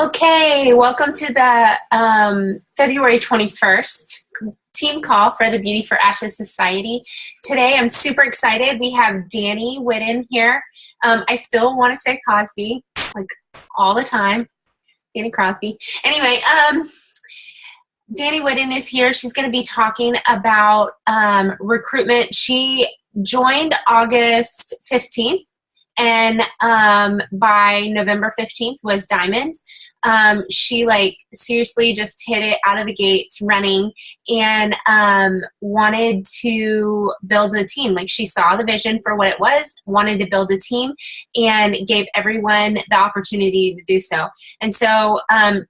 Okay, welcome to the February 21st team call for the Beauty for Ashes Society. Today I'm super excited. We have Dani Whidden here. I still want to say Cosby, like all the time. Dani Crosby. Anyway, Dani Whidden is here. She's going to be talking about recruitment. She joined August 15th. And by November 15th was Diamond. She seriously just hit it out of the gates running and wanted to build a team. Like, she saw the vision for what it was, wanted to build a team, and gave everyone the opportunity to do so. And so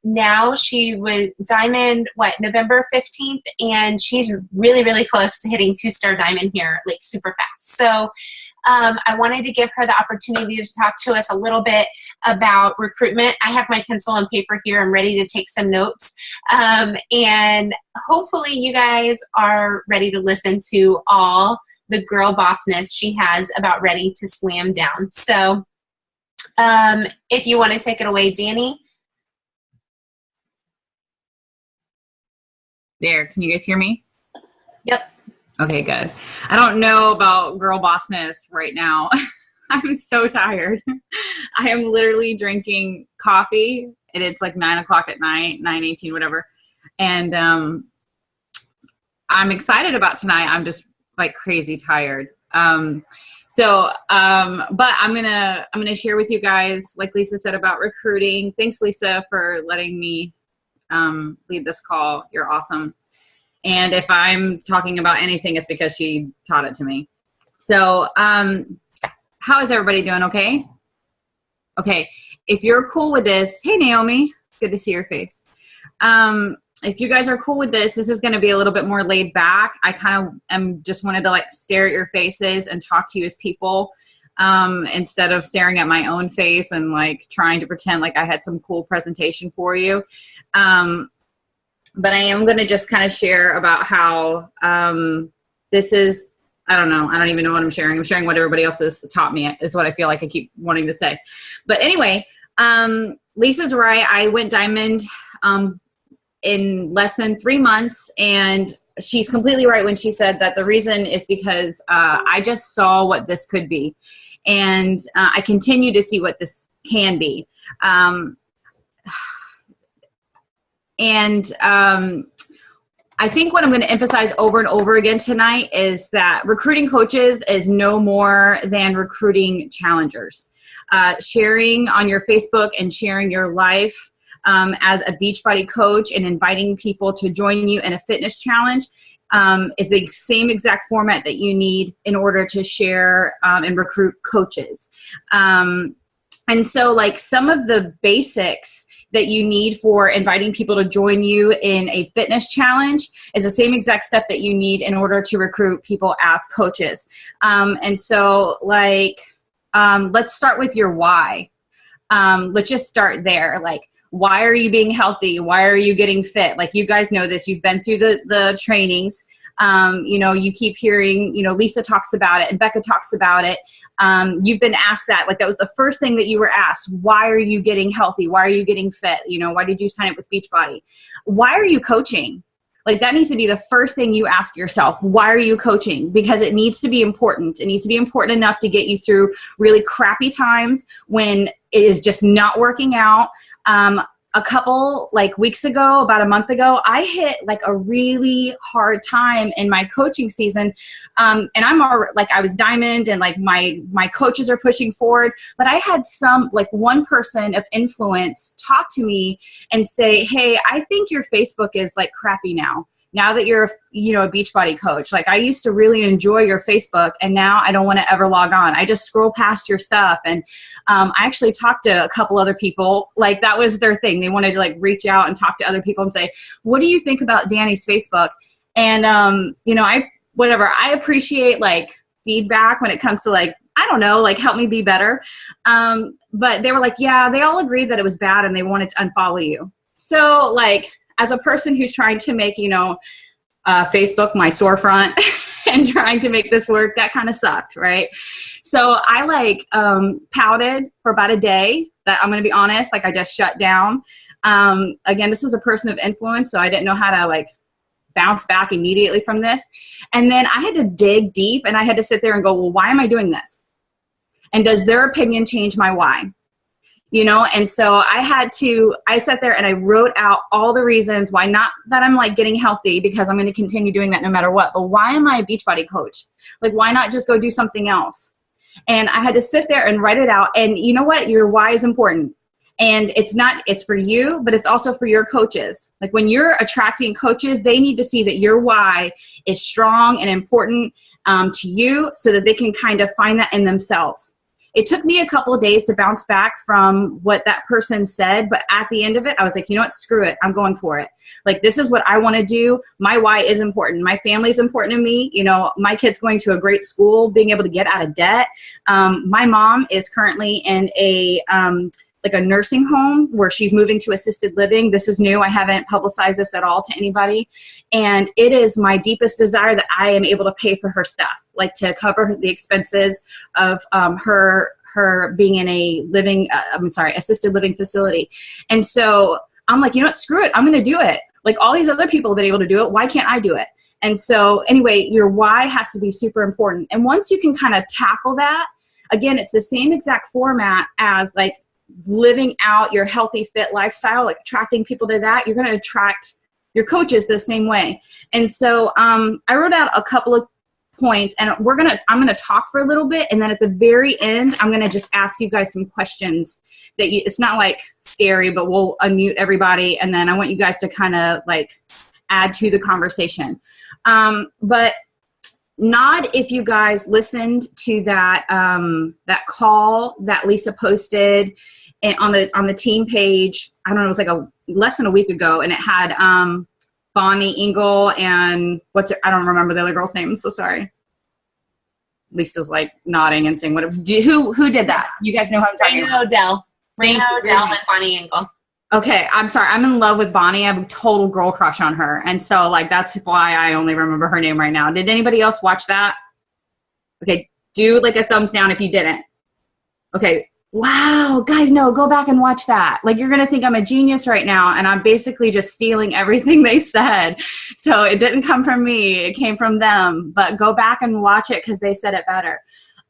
now she was Diamond, November 15th, and she's really, really close to hitting 2-star Diamond here, like super fast. So I wanted to give her the opportunity to talk to us a little bit about recruitment. I have my pencil and paper here. I'm ready to take some notes. And hopefully you guys are ready to listen to all the girl bossness she has about ready to slam down. So if you want to take it away, Dani. There, can you guys hear me? Yep. Okay, good. I don't know about girl bossness right now. I'm so tired. I am literally drinking coffee, and it's like 9 o'clock at night, 9:18, whatever. And I'm excited about tonight. I'm just like crazy tired. But I'm gonna share with you guys, like Lisa said, about recruiting. Thanks, Lisa, for letting me lead this call. You're awesome. And if I'm talking about anything, it's because she taught it to me. So how is everybody doing? Okay? Okay. If you're cool with this, hey, Naomi, it's good to see your face. If you guys are cool with this, this is going to be a little bit more laid back. I kind of just wanted to stare at your faces and talk to you as people instead of staring at my own face and trying to pretend like I had some cool presentation for you. But I am going to just kind of share about how this is, I don't know. I don't even know what I'm sharing. I'm sharing what everybody else has taught me, is what I feel like I keep wanting to say. But anyway, Lisa's right. I went Diamond in less than 3 months, and she's completely right when she said that the reason is because I just saw what this could be. And I continue to see what this can be. I think what I'm going to emphasize over and over again tonight is that recruiting coaches is no more than recruiting challengers. Sharing on your Facebook and sharing your life as a Beachbody coach and inviting people to join you in a fitness challenge is the same exact format that you need in order to share and recruit coaches. And so some of the basics that you need for inviting people to join you in a fitness challenge is the same exact stuff that you need in order to recruit people as coaches. Let's start with your why. Let's just start there. Why are you being healthy? Why are you getting fit? You guys know this. You've been through the trainings. You keep hearing, Lisa talks about it and Becca talks about it. You've been asked that, that was the first thing that you were asked. Why are you getting healthy? Why are you getting fit? Why did you sign up with Beachbody? Why are you coaching? That needs to be the first thing you ask yourself. Why are you coaching? Because it needs to be important. It needs to be important enough to get you through really crappy times when it is just not working out. A couple weeks ago, about a month ago, I hit a really hard time in my coaching season. And I'm already, I was Diamond and my coaches are pushing forward, but I had one person of influence talk to me and say, hey, I think your Facebook is crappy now that you're, a Beachbody coach. I used to really enjoy your Facebook, and now I don't want to ever log on. I just scroll past your stuff. And I actually talked to a couple other people. That was their thing. They wanted to reach out and talk to other people and say, what do you think about Dani's Facebook? And, I appreciate feedback when it comes to I don't know, help me be better. But they were yeah, they all agreed that it was bad and they wanted to unfollow you. So as a person who's trying to make, Facebook my storefront and trying to make this work, that kind of sucked, right? So I pouted for about a day. That I'm going to be honest, I just shut down. Again, this was a person of influence, so I didn't know how to like bounce back immediately from this. And then I had to dig deep, and I had to sit there and go, well, why am I doing this? And does their opinion change my why? You know, and so I sat there and I wrote out all the reasons why, not that I'm like getting healthy, because I'm going to continue doing that no matter what, but why am I a Beachbody coach? Like, why not just go do something else? And I had to sit there and write it out. And you know what? Your why is important. And it's for you, but it's also for your coaches. Like when you're attracting coaches, they need to see that your why is strong and important to you, so that they can kind of find that in themselves. It took me a couple of days to bounce back from what that person said, but at the end of it, I was like, you know what, screw it. I'm going for it. Like, this is what I want to do. My why is important. My family is important to me. You know, my kid's going to a great school, being able to get out of debt. My mom is currently in a nursing home where she's moving to assisted living. This is new. I haven't publicized this at all to anybody. And it is my deepest desire that I am able to pay for her stuff, like to cover the expenses of her being in a assisted living facility. And so I'm like, you know what, screw it. I'm going to do it. Like all these other people have been able to do it. Why can't I do it? And so anyway, your why has to be super important. And once you can kind of tackle that, again, it's the same exact format as like living out your healthy, fit lifestyle, like attracting people to that. You're going to attract your coaches the same way. And so I wrote out a couple of points, and I'm going to talk for a little bit. And then at the very end, I'm going to just ask you guys some questions it's not like scary, but we'll unmute everybody. And then I want you guys to kind of like add to the conversation. But not if you guys listened to that call that Lisa posted on the team page. I don't know, it was like less than a week ago, and it had Bonnie Engel and I don't remember the other girl's name. I'm so sorry. Lisa's like nodding and saying, who did that? You guys know who I'm talking about. Raina Odell and Bonnie Engel. Okay, I'm sorry. I'm in love with Bonnie. I have a total girl crush on her. And so like that's why I only remember her name right now. Did anybody else watch that? Okay, do like a thumbs down if you didn't. Okay. Wow, guys, no, go back and watch that. Like, you're going to think I'm a genius right now, and I'm basically just stealing everything they said. So it didn't come from me. It came from them. But go back and watch it because they said it better.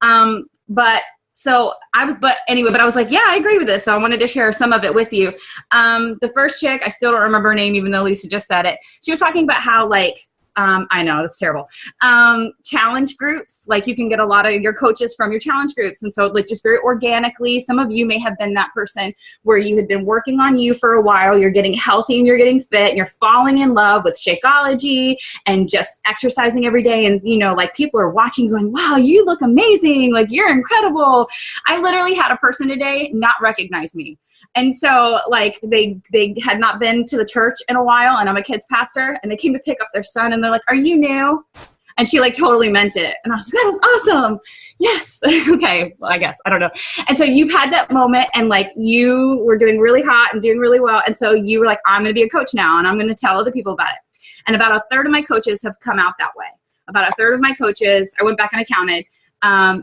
But I was like, yeah, I agree with this. So I wanted to share some of it with you. The first chick, I still don't remember her name, even though Lisa just said it. She was talking about how, like, I know, that's terrible. Challenge groups, like you can get a lot of your coaches from your challenge groups. And so like just very organically, some of you may have been that person where you had been working on you for a while. You're getting healthy and you're getting fit and you're falling in love with Shakeology and just exercising every day. And, you know, like people are watching going, wow, you look amazing. Like you're incredible. I literally had a person today not recognize me. And so like they had not been to the church in a while, and I'm a kids pastor, and they came to pick up their son and they're like, are you new? And she like totally meant it. And I was like, that is awesome. Yes. Okay. Well, I guess, I don't know. And so you've had that moment and like you were doing really hot and doing really well. And so you were like, I'm going to be a coach now and I'm going to tell other people about it. And about a third of my coaches have come out that way. About a third of my coaches, I went back and I counted,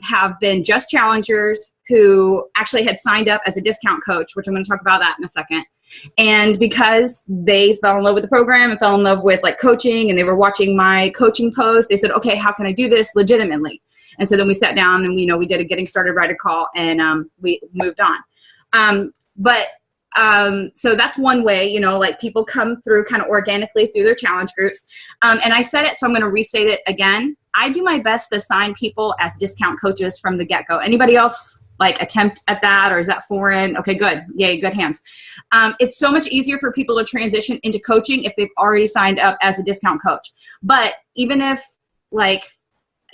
have been just challengers who actually had signed up as a discount coach, which I'm going to talk about that in a second. And because they fell in love with the program and fell in love with like coaching, and they were watching my coaching post, they said, okay, how can I do this legitimately? And so then we sat down and, you know, we did a getting started writer call, and we moved on. So that's one way, you know, like people come through kind of organically through their challenge groups. And I said it, so I'm going to restate it again. I do my best to sign people as discount coaches from the get-go. Anybody else like attempt at that, or is that foreign? Okay, good. Yay, good hands. It's so much easier for people to transition into coaching if they've already signed up as a discount coach. But even if like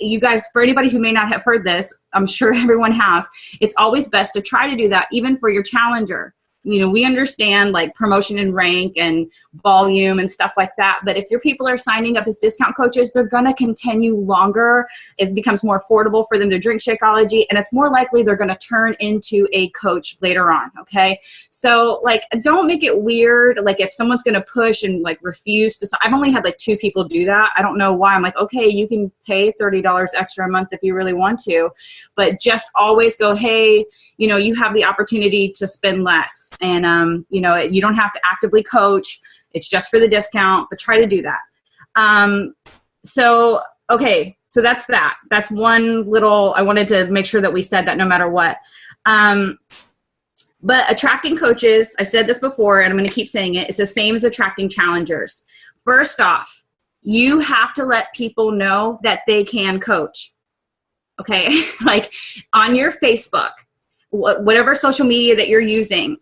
you guys, for anybody who may not have heard this, I'm sure everyone has, it's always best to try to do that even for your challenger. You know, we understand like promotion and rank and volume and stuff like that. But if your people are signing up as discount coaches, they're going to continue longer. It becomes more affordable for them to drink Shakeology, and it's more likely they're going to turn into a coach later on. Okay. So like, don't make it weird. Like if someone's going to push and like refuse to, I've only had like 2 people do that. I don't know why. I'm like, okay, you can pay $30 extra a month if you really want to, but just always go, hey, you know, you have the opportunity to spend less. And, you don't have to actively coach. It's just for the discount, but try to do that. So that's that. That's one little, I wanted to make sure that we said that no matter what. But attracting coaches, I said this before, and I'm going to keep saying it, it's the same as attracting challengers. First off, you have to let people know that they can coach. Okay? Like on your Facebook, whatever social media that you're using,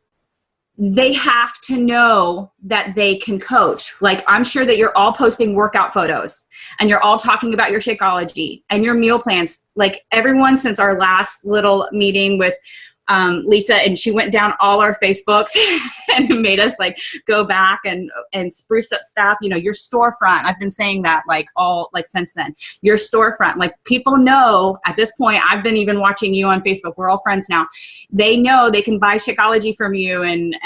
they have to know that they can coach. Like I'm sure that you're all posting workout photos and you're all talking about your Shakeology and your meal plans. Like everyone since our last little meeting with Lisa, and she went down all our Facebooks and made us like go back and spruce up stuff. Your storefront. I've been saying that since then. Your storefront. Like people know at this point. I've been even watching you on Facebook. We're all friends now. They know they can buy Shakeology from you, and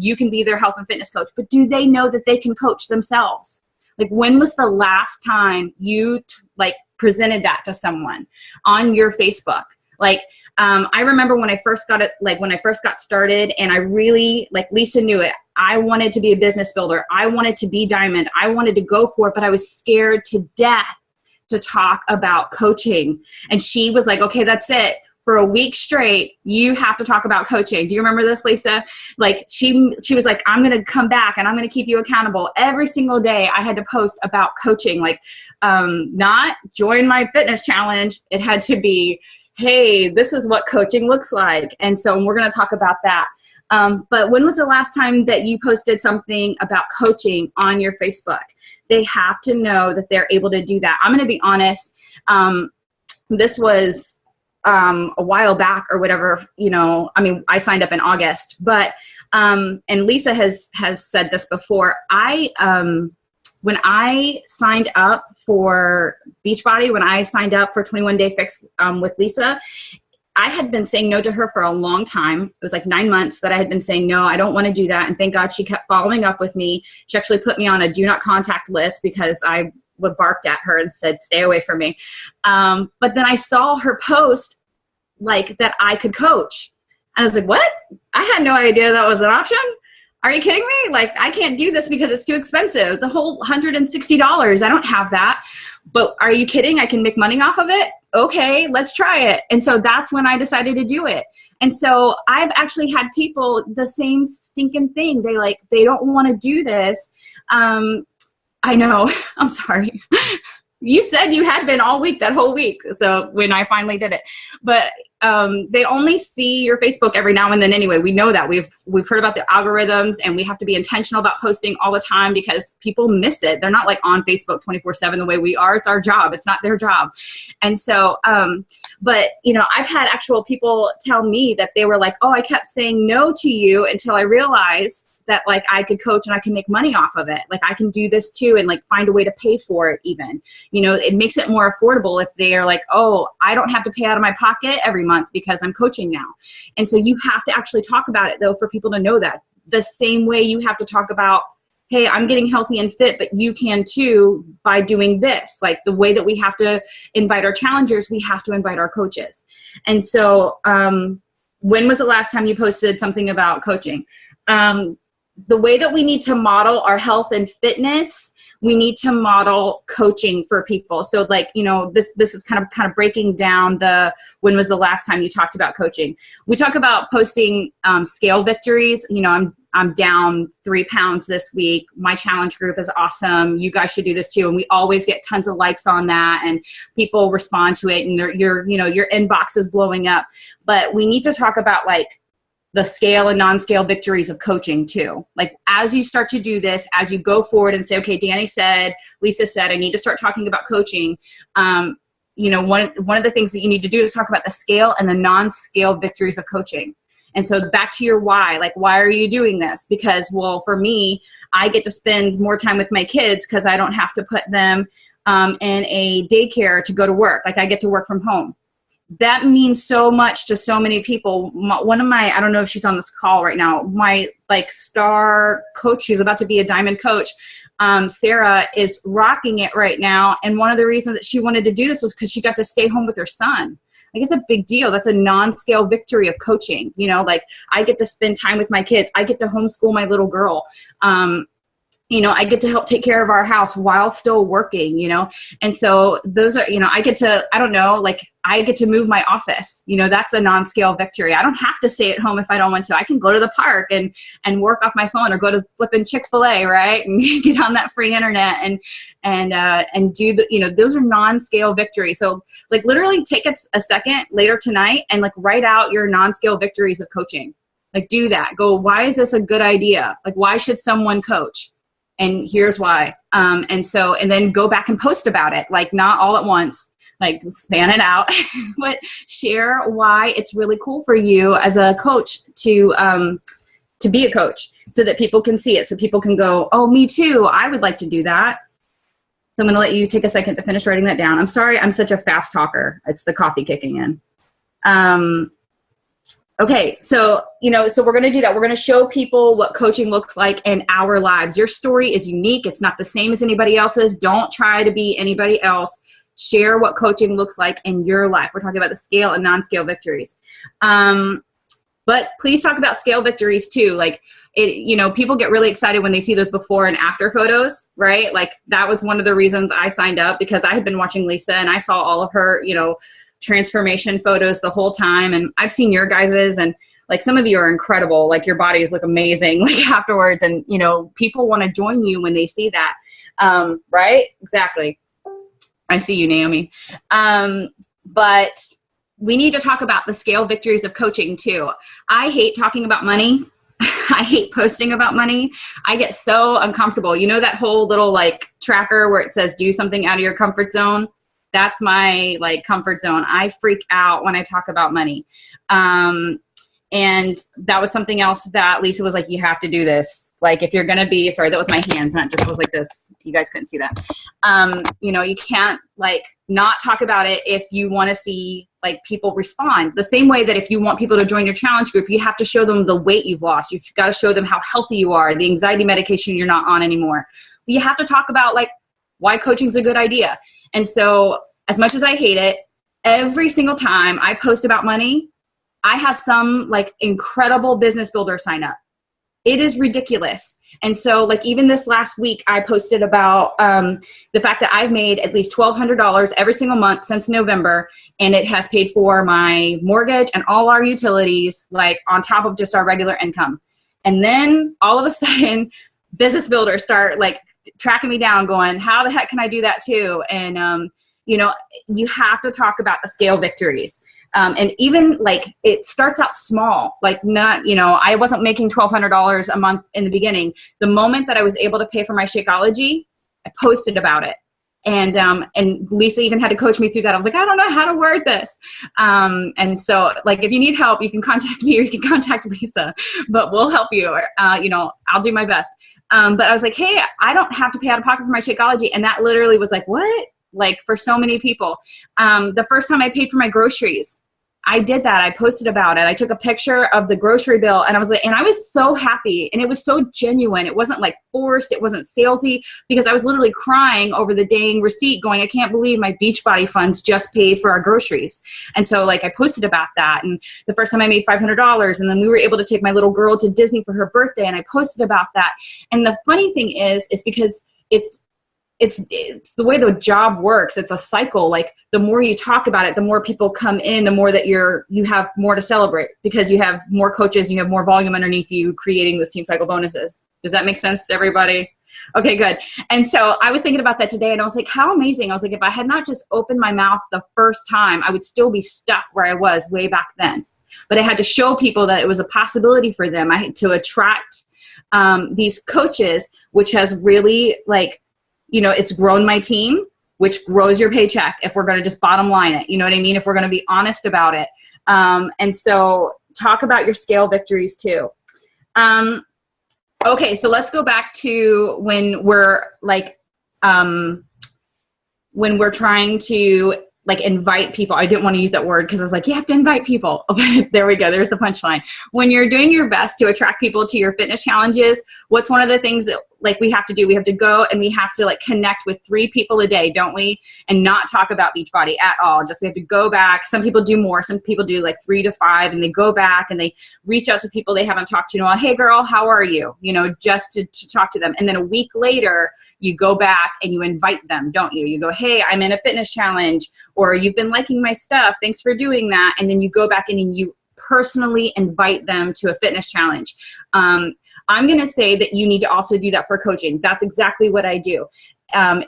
you can be their health and fitness coach. But do they know that they can coach themselves? Like when was the last time you presented that to someone on your Facebook? I remember when I first got started, and I really, Lisa knew it. I wanted to be a business builder. I wanted to be Diamond. I wanted to go for it, but I was scared to death to talk about coaching. And she was like, okay, that's it. For a week straight, you have to talk about coaching. Do you remember this, Lisa? She was like, I'm going to come back and I'm going to keep you accountable. Every single day I had to post about coaching, not join my fitness challenge. It had to be, hey, this is what coaching looks like. And so we're going to talk about that. But when was the last time that you posted something about coaching on your Facebook? They have to know that they're able to do that. I'm going to be honest. This was a while back or whatever, I signed up in August, but, and Lisa has said this before. When I signed up for Beachbody, when I signed up for 21 Day Fix with Lisa, I had been saying no to her for a long time. It was 9 months that I had been saying, no, I don't want to do that. And thank God she kept following up with me. She actually put me on a do not contact list because I would barked at her and said, stay away from me. But then I saw her post that I could coach. And I was like, what? I had no idea that was an option. Are you kidding me? I can't do this because it's too expensive. The whole $160. I don't have that. But are you kidding? I can make money off of it? Okay, let's try it. And so that's when I decided to do it. And so I've actually had people, the same stinking thing. They don't want to do this. I know. I'm sorry. You said you had been all week, that whole week. So when I finally did it, but they only see your Facebook every now and then anyway. We know that. We've heard about the algorithms, and we have to be intentional about posting all the time because people miss it. They're not on Facebook 24/7 the way we are. It's our job. It's not their job. And so, but I've had actual people tell me that they were like, oh, I kept saying no to you until I realized that I could coach and I can make money off of it. I can do this too, and find a way to pay for it even. It makes it more affordable if they are oh, I don't have to pay out of my pocket every month because I'm coaching now. And so you have to actually talk about it though for people to know that. The same way you have to talk about, hey, I'm getting healthy and fit, but you can too by doing this. The way that we have to invite our challengers, we have to invite our coaches. And so when was the last time you posted something about coaching? The way that we need to model our health and fitness, we need to model coaching for people. So this is kind of breaking down when was the last time you talked about coaching. We talk about posting scale victories. I'm down 3 pounds this week. My challenge group is awesome. You guys should do this too. And we always get tons of likes on that, and people respond to it, and your inbox is blowing up. But we need to talk about the scale and non-scale victories of coaching too. As you start to do this, as you go forward and say, okay, Dani said, Lisa said, I need to start talking about coaching. One of the things that you need to do is talk about the scale and the non-scale victories of coaching. And so back to your why, why are you doing this? Because, well, for me, I get to spend more time with my kids because I don't have to put them in a daycare to go to work. I get to work from home. That means so much to so many people. One of my, I don't know if she's on this call right now, my star coach, she's about to be a Diamond coach, Sarah, is rocking it right now. And one of the reasons that she wanted to do this was because she got to stay home with her son. Like, it's a big deal. That's a non-scale victory of coaching. You know, like, I get to spend time with my kids. I get to homeschool my little girl. You know, I get to help take care of our house while still working, you know? And so those are, you know, I get to, I don't know, like, I get to move my office, you know, that's a non-scale victory. I don't have to stay at home if I don't want to. I can go to the park and work off my phone, or go to flipping Chick-fil-A, right? And get on that free internet and do the, you know, those are non-scale victories. So, like, literally take a second later tonight and, like, write out your non-scale victories of coaching. Like, do that. Go, why is this a good idea? Like, why should someone coach? And here's why. And then go back and post about it, like, not all at once, like, span it out, but share why it's really cool for you as a coach to be a coach, so that people can see it, so people can go, oh, me too, I would like to do that. So I'm going to let you take a second to finish writing that down. I'm sorry, I'm such a fast talker. It's the coffee kicking in. Okay, so, you know, so we're going to do that. We're going to show people what coaching looks like in our lives. Your story is unique. It's not the same as anybody else's. Don't try to be anybody else. Share what coaching looks like in your life. We're talking about the scale and non-scale victories. But please talk about scale victories too. Like, you know, people get really excited when they see those before and after photos, right? Like, that was one of the reasons I signed up, because I had been watching Lisa and I saw all of her, you know, transformation photos the whole time. And I've seen your guys's, and, like, some of you are incredible. Like, your bodies look amazing, like, afterwards. And, you know, people want to join you when they see that. Right? Exactly. I see you, Naomi. But we need to talk about the scale victories of coaching too. I hate talking about money. I hate posting about money. I get so uncomfortable. You know, that whole little, like, tracker where it says do something out of your comfort zone? That's my, like, comfort zone. I freak out when I talk about money. And that was something else that Lisa was like, you have to do this. Like, if you're going to be, sorry, that was my hands, not just was like this. You guys couldn't see that. You know, you can't, like, not talk about it if you want to see, like, people respond. The same way that if you want people to join your challenge group, you have to show them the weight you've lost. You've got to show them how healthy you are, the anxiety medication you're not on anymore. But you have to talk about, like, why coaching's a good idea. And so, as much as I hate it, every single time I post about money, I have some, like, incredible business builder sign up. It is ridiculous. And so, like, even this last week, I posted about the fact that I've made at least $1,200 every single month since November, and it has paid for my mortgage and all our utilities, like, on top of just our regular income. And then all of a sudden, business builders start, like, tracking me down, going, how the heck can I do that too? And, you know, you have to talk about the scale victories. And even, like, it starts out small, like, not, you know, I wasn't making $1,200 a month in the beginning. The moment that I was able to pay for my Shakeology, I posted about it. And Lisa even had to coach me through that. I was like, I don't know how to word this. And so, like, if you need help, you can contact me or you can contact Lisa, but we'll help you. You know, I'll do my best. But I was like, hey, I don't have to pay out of pocket for my Shakeology. And that literally was like, what? Like, for so many people. The first time I paid for my groceries, I did that. I posted about it. I took a picture of the grocery bill, and I was like, and I was so happy, and it was so genuine. It wasn't, like, forced. It wasn't salesy, because I was literally crying over the dang receipt going, I can't believe my Beachbody funds just paid for our groceries. And so, like, I posted about that. And the first time I made $500, and then we were able to take my little girl to Disney for her birthday, and I posted about that. And the funny thing is because it's the way the job works. It's a cycle. Like, the more you talk about it, the more people come in, the more that you have more to celebrate, because you have more coaches, you have more volume underneath you creating those team cycle bonuses. Does that make sense to everybody? Okay, good. And so I was thinking about that today, and I was like, how amazing. I was like, if I had not just opened my mouth the first time, I would still be stuck where I was way back then. But I had to show people that it was a possibility for them. I had to attract these coaches, which has really, like, you know, it's grown my team, which grows your paycheck if we're going to just bottom line it. You know what I mean? If we're going to be honest about it. And so talk about your scale victories too. Okay, so let's go back to when we're, like, when we're trying to, like, invite people. I didn't want to use that word because I was like, you have to invite people. Okay, there we go. There's the punchline. When you're doing your best to attract people to your fitness challenges, what's one of the things that, like we have to go and we have to like connect with 3 people a day, don't we? And not talk about Beachbody at all. Just we have to go back. Some people do more. Some people do like 3 to 5, and they go back and they reach out to people they haven't talked to in a while. Hey girl, how are you? You know, just to talk to them. And then a week later, you go back and you invite them, don't you? You go, hey, I'm in a fitness challenge, or you've been liking my stuff. Thanks for doing that. And then you go back in and you personally invite them to a fitness challenge. I'm going to say that you need to also do that for coaching. That's exactly what I do.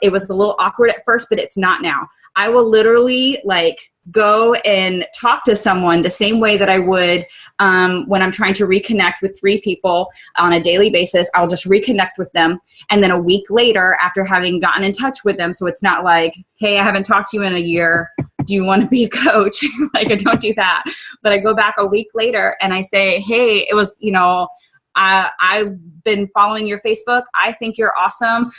It was a little awkward at first, but it's not now. I will literally like go and talk to someone the same way that I would when I'm trying to reconnect with 3 people on a daily basis. I'll just reconnect with them. And then a week later, after having gotten in touch with them, so it's not like, hey, I haven't talked to you in a year. Do you want to be a coach? Like, I don't do that. But I go back a week later and I say, hey, it was, you know, I've been following your Facebook. I think you're awesome.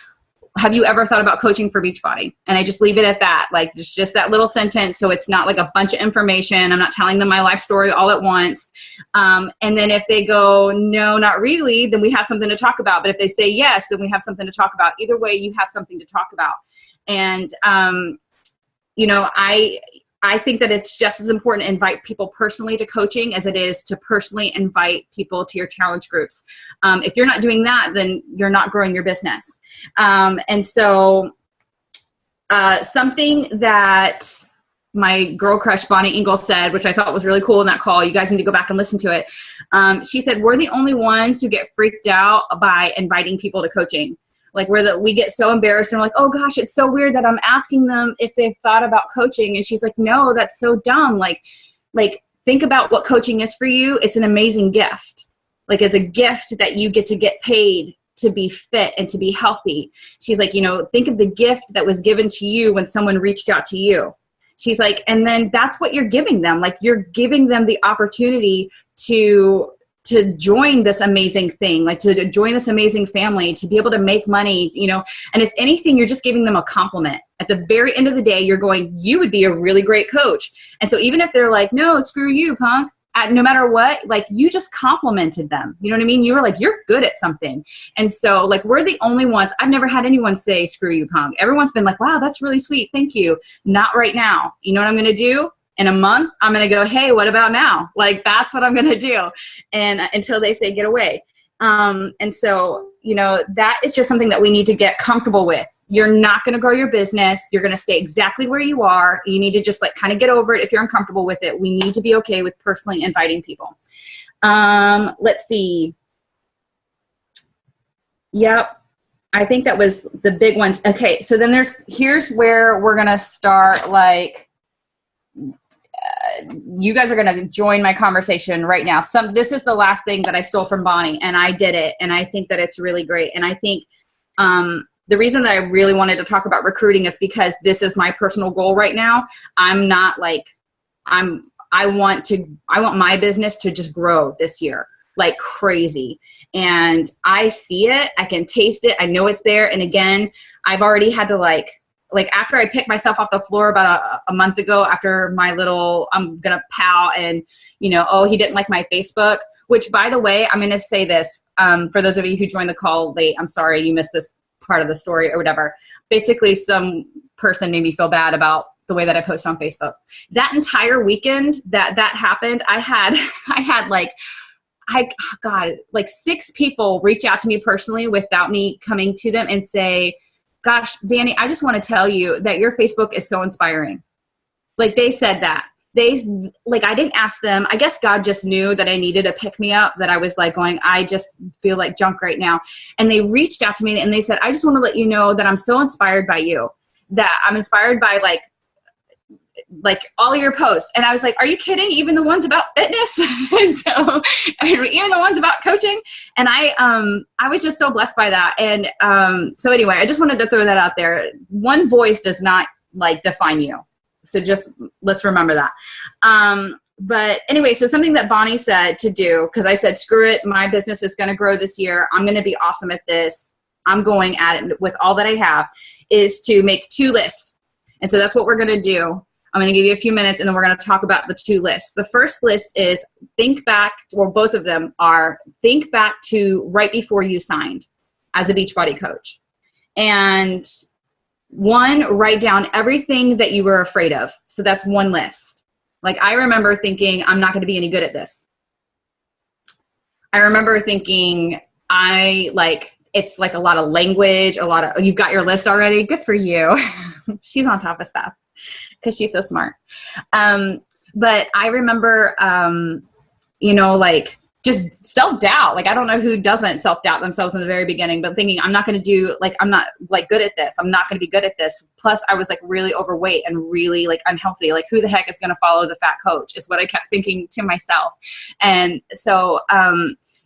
Have you ever thought about coaching for Beachbody? And I just leave it at that. Like, it's just that little sentence. So it's not like a bunch of information. I'm not telling them my life story all at once. And then if they go, no, not really, then we have something to talk about. But if they say yes, then we have something to talk about. Either way, you have something to talk about. And, you know, I think that it's just as important to invite people personally to coaching as it is to personally invite people to your challenge groups. If you're not doing that, then you're not growing your business. And so something that my girl crush Bonnie Ingle said, which I thought was really cool in that call, you guys need to go back and listen to it. She said, we're the only ones who get freaked out by inviting people to coaching. Like we get so embarrassed and we're like, oh gosh, it's so weird that I'm asking them if they've thought about coaching. And she's like, no, that's so dumb. Like think about what coaching is for you. It's an amazing gift. Like, it's a gift that you get to get paid to be fit and to be healthy. She's like, you know, think of the gift that was given to you when someone reached out to you. She's like, and then that's what you're giving them. Like, you're giving them the opportunity to join this amazing thing, like to join this amazing family, to be able to make money, you know. And if anything, you're just giving them a compliment. At the very end of the day, you're going, you would be a really great coach. And so even if they're like, no, screw you, punk, no matter what, like, you just complimented them. You know what I mean? You were like, you're good at something. And so like, we're the only ones, I've never had anyone say, screw you, punk. Everyone's been like, wow, that's really sweet. Thank you. Not right now. You know what I'm going to do? In a month, I'm going to go, hey, what about now? Like, that's what I'm going to do. And until they say, get away. And so, you know, that is just something that we need to get comfortable with. You're not going to grow your business. You're going to stay exactly where you are. You need to just like kind of get over it if you're uncomfortable with it. We need to be okay with personally inviting people. Let's see. Yep. I think that was the big ones. Okay. So then here's where we're going to start, like, you guys are going to join my conversation right now. This is the last thing that I stole from Bonnie, and I did it. And I think that it's really great. And I think the reason that I really wanted to talk about recruiting is because this is my personal goal right now. I'm not like, I want my business to just grow this year like crazy. And I see it, I can taste it. I know it's there. And again, I've already had to like after I picked myself off the floor about a month ago, after my little, I'm going to pout and, you know, oh, he didn't like my Facebook, which, by the way, I'm going to say this, for those of you who joined the call late, I'm sorry you missed this part of the story or whatever. Basically, some person made me feel bad about the way that I post on Facebook. That entire weekend that happened, I had like 6 people reach out to me personally without me coming to them and say, gosh, Dani, I just want to tell you that your Facebook is so inspiring. Like, they said that. I didn't ask them. I guess God just knew that I needed a pick me up, that I was like going, I just feel like junk right now. And they reached out to me and they said, I just want to let you know that I'm so inspired by you, that I'm inspired by like all your posts. And I was like, are you kidding? Even the ones about fitness? And so even the ones about coaching. And I was just so blessed by that. And so anyway, I just wanted to throw that out there. One voice does not like define you. So just let's remember that. But anyway, so something that Bonnie said to do, because I said, screw it, my business is going to grow this year. I'm going to be awesome at this. I'm going at it with all that I have, is to make 2 lists. And so that's what we're going to do. I'm going to give you a few minutes and then we're going to talk about the 2 lists. The first list is think back, or both of them are think back to right before you signed. as a Beachbody coach. And one, write down everything that you were afraid of. So that's one list. Like, I remember thinking, I'm not going to be any good at this. I remember thinking, it's like a lot of language, you've got your list already. Good for you. She's on top of stuff because she's so smart. But I remember, like just self-doubt. Like, I don't know who doesn't self-doubt themselves in the very beginning, but thinking, I'm not going to do, like, I'm not like good at this. I'm not going to be good at this. Plus I was like really overweight and really like unhealthy. Like, who the heck is going to follow the fat coach is what I kept thinking to myself. And so,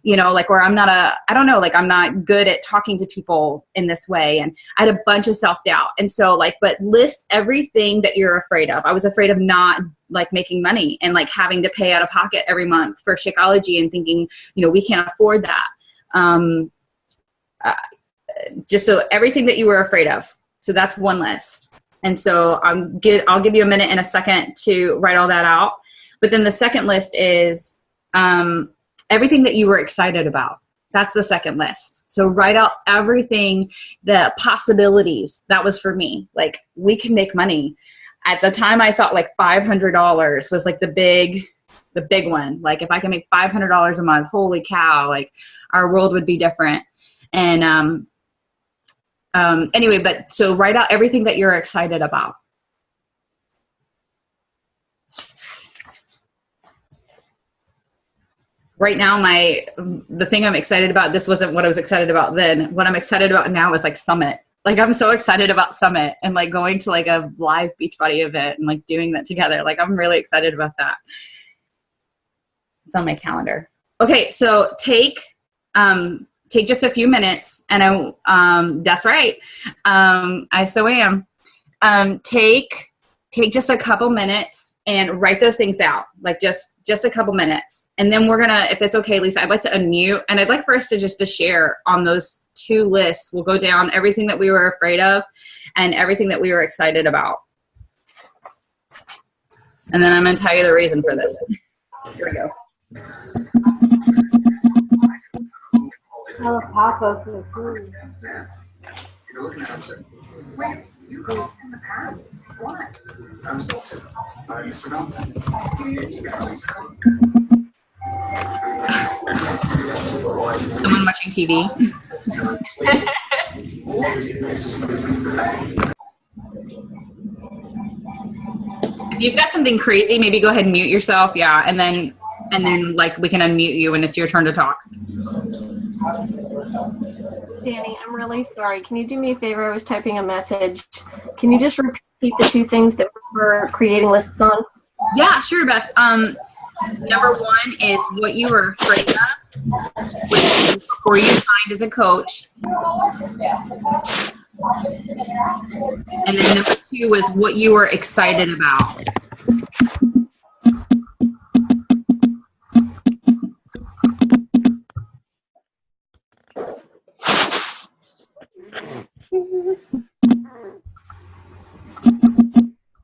like, where I'm not good at talking to people in this way. And I had a bunch of self-doubt. And so but list everything that you're afraid of. I was afraid of not like making money and like having to pay out of pocket every month for Shakeology and thinking, we can't afford that. Just so everything that you were afraid of. So that's one list. And so I'll give you a minute and a second to write all that out. But then the second list is, everything that you were excited about. That's the second list. So write out everything, the possibilities. That was for me. Like, we can make money. At the time, I thought like $500 was like the big one. Like, if I can make $500 a month, holy cow, like our world would be different. And anyway, but so write out everything that you're excited about. Right now, the thing I'm excited about, this wasn't what I was excited about then. What I'm excited about now is like Summit. Like, I'm so excited about Summit and like going to like a live Beachbody event and like doing that together. Like, I'm really excited about that. It's on my calendar. Okay, so take just a few minutes, and that's right. I so am. Take just a couple minutes and write those things out, like just a couple minutes. And then we're gonna, if it's okay, Lisa, I'd like to unmute, and I'd like for us to share on those two lists. We'll go down everything that we were afraid of and everything that we were excited about. And then I'm gonna tell you the reason for this. Here we go. Oh, Papa for food. You're looking at him, wait, you called in the past? What? I'm still too. Mr. Johnson. Someone watching TV. If you've got something crazy, maybe go ahead and mute yourself. Yeah, and then like we can unmute you when it's your turn to talk. Dani, I'm really sorry. Can you do me a favor? I was typing a message. Can you just repeat the two things that we're creating lists on? Yeah, sure, Beth. Number one is what you were afraid of before you signed as a coach. And then number two was what you were excited about.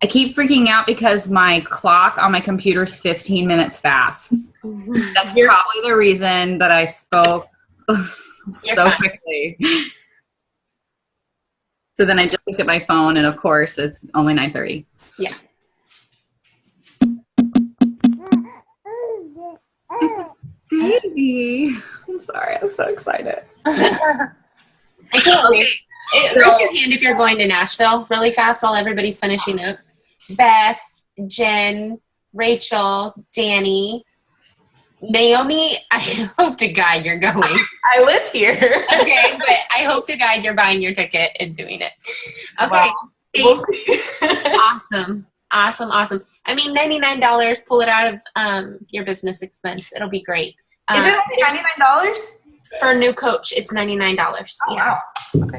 I keep freaking out because my clock on my computer is 15 minutes fast. That's probably the reason that I spoke so quickly. So then I just looked at my phone, and of course it's only 9:30. Yeah. Baby, I'm sorry. I'm so excited. I can't wait. Raise your hand if you're going to Nashville really fast while everybody's finishing up. Beth, Jen, Rachel, Dani, Naomi, I hope to God you're going. I live here. Okay, but I hope to God you're buying your ticket and doing it. Okay. Wow. We'll see. Awesome. I mean, $99, pull it out of your business expense. It'll be great. Is it only $99? For a new coach, it's $99. Oh, yeah. wow. Okay.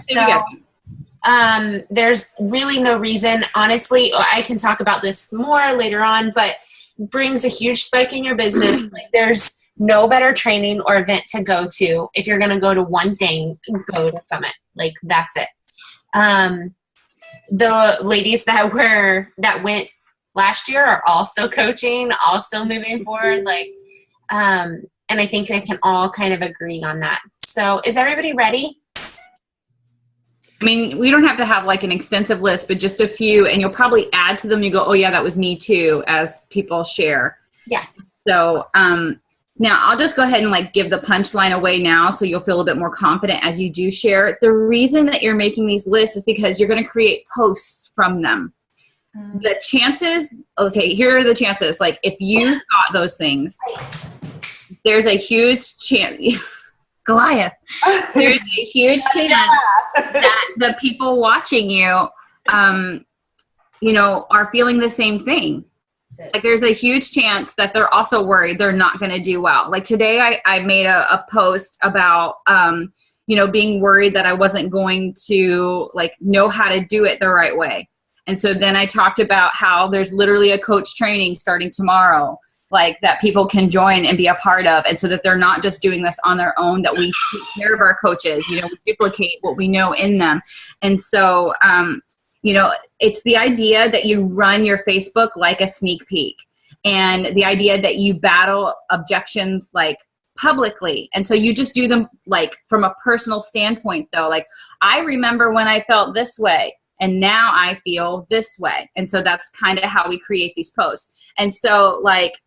So, there's really no reason, honestly, I can talk about this more later on, but brings a huge spike in your business. Like, there's no better training or event to go to. If you're going to go to one thing, go to Summit. Like, that's it. The ladies that went last year are all still coaching, all still moving forward. Like, and I think they can all kind of agree on that. So is everybody ready? I mean, we don't have to have like an extensive list, but just a few, and you'll probably add to them. You go, oh yeah, that was me too, as people share. Yeah. So now I'll just go ahead and like give the punchline away now, so you'll feel a bit more confident as you do share. The reason that you're making these lists is because you're going to create posts from them. The chances, okay, here are the chances. Like if you thought those things, there's a huge chance, Goliath, there's a huge chance that the people watching you, you know, are feeling the same thing. Like there's a huge chance that they're also worried they're not going to do well. Like today I made a post about, you know, being worried that I wasn't going to like know how to do it the right way. And so then I talked about how there's literally a coach training starting tomorrow, like that people can join and be a part of. And so that they're not just doing this on their own, that we take care of our coaches, you know, we duplicate what we know in them. And so, you know, it's the idea that you run your Facebook like a sneak peek, and the idea that you battle objections like publicly. And so you just do them like from a personal standpoint though. Like I remember when I felt this way, and now I feel this way. And so that's kind of how we create these posts. And so like,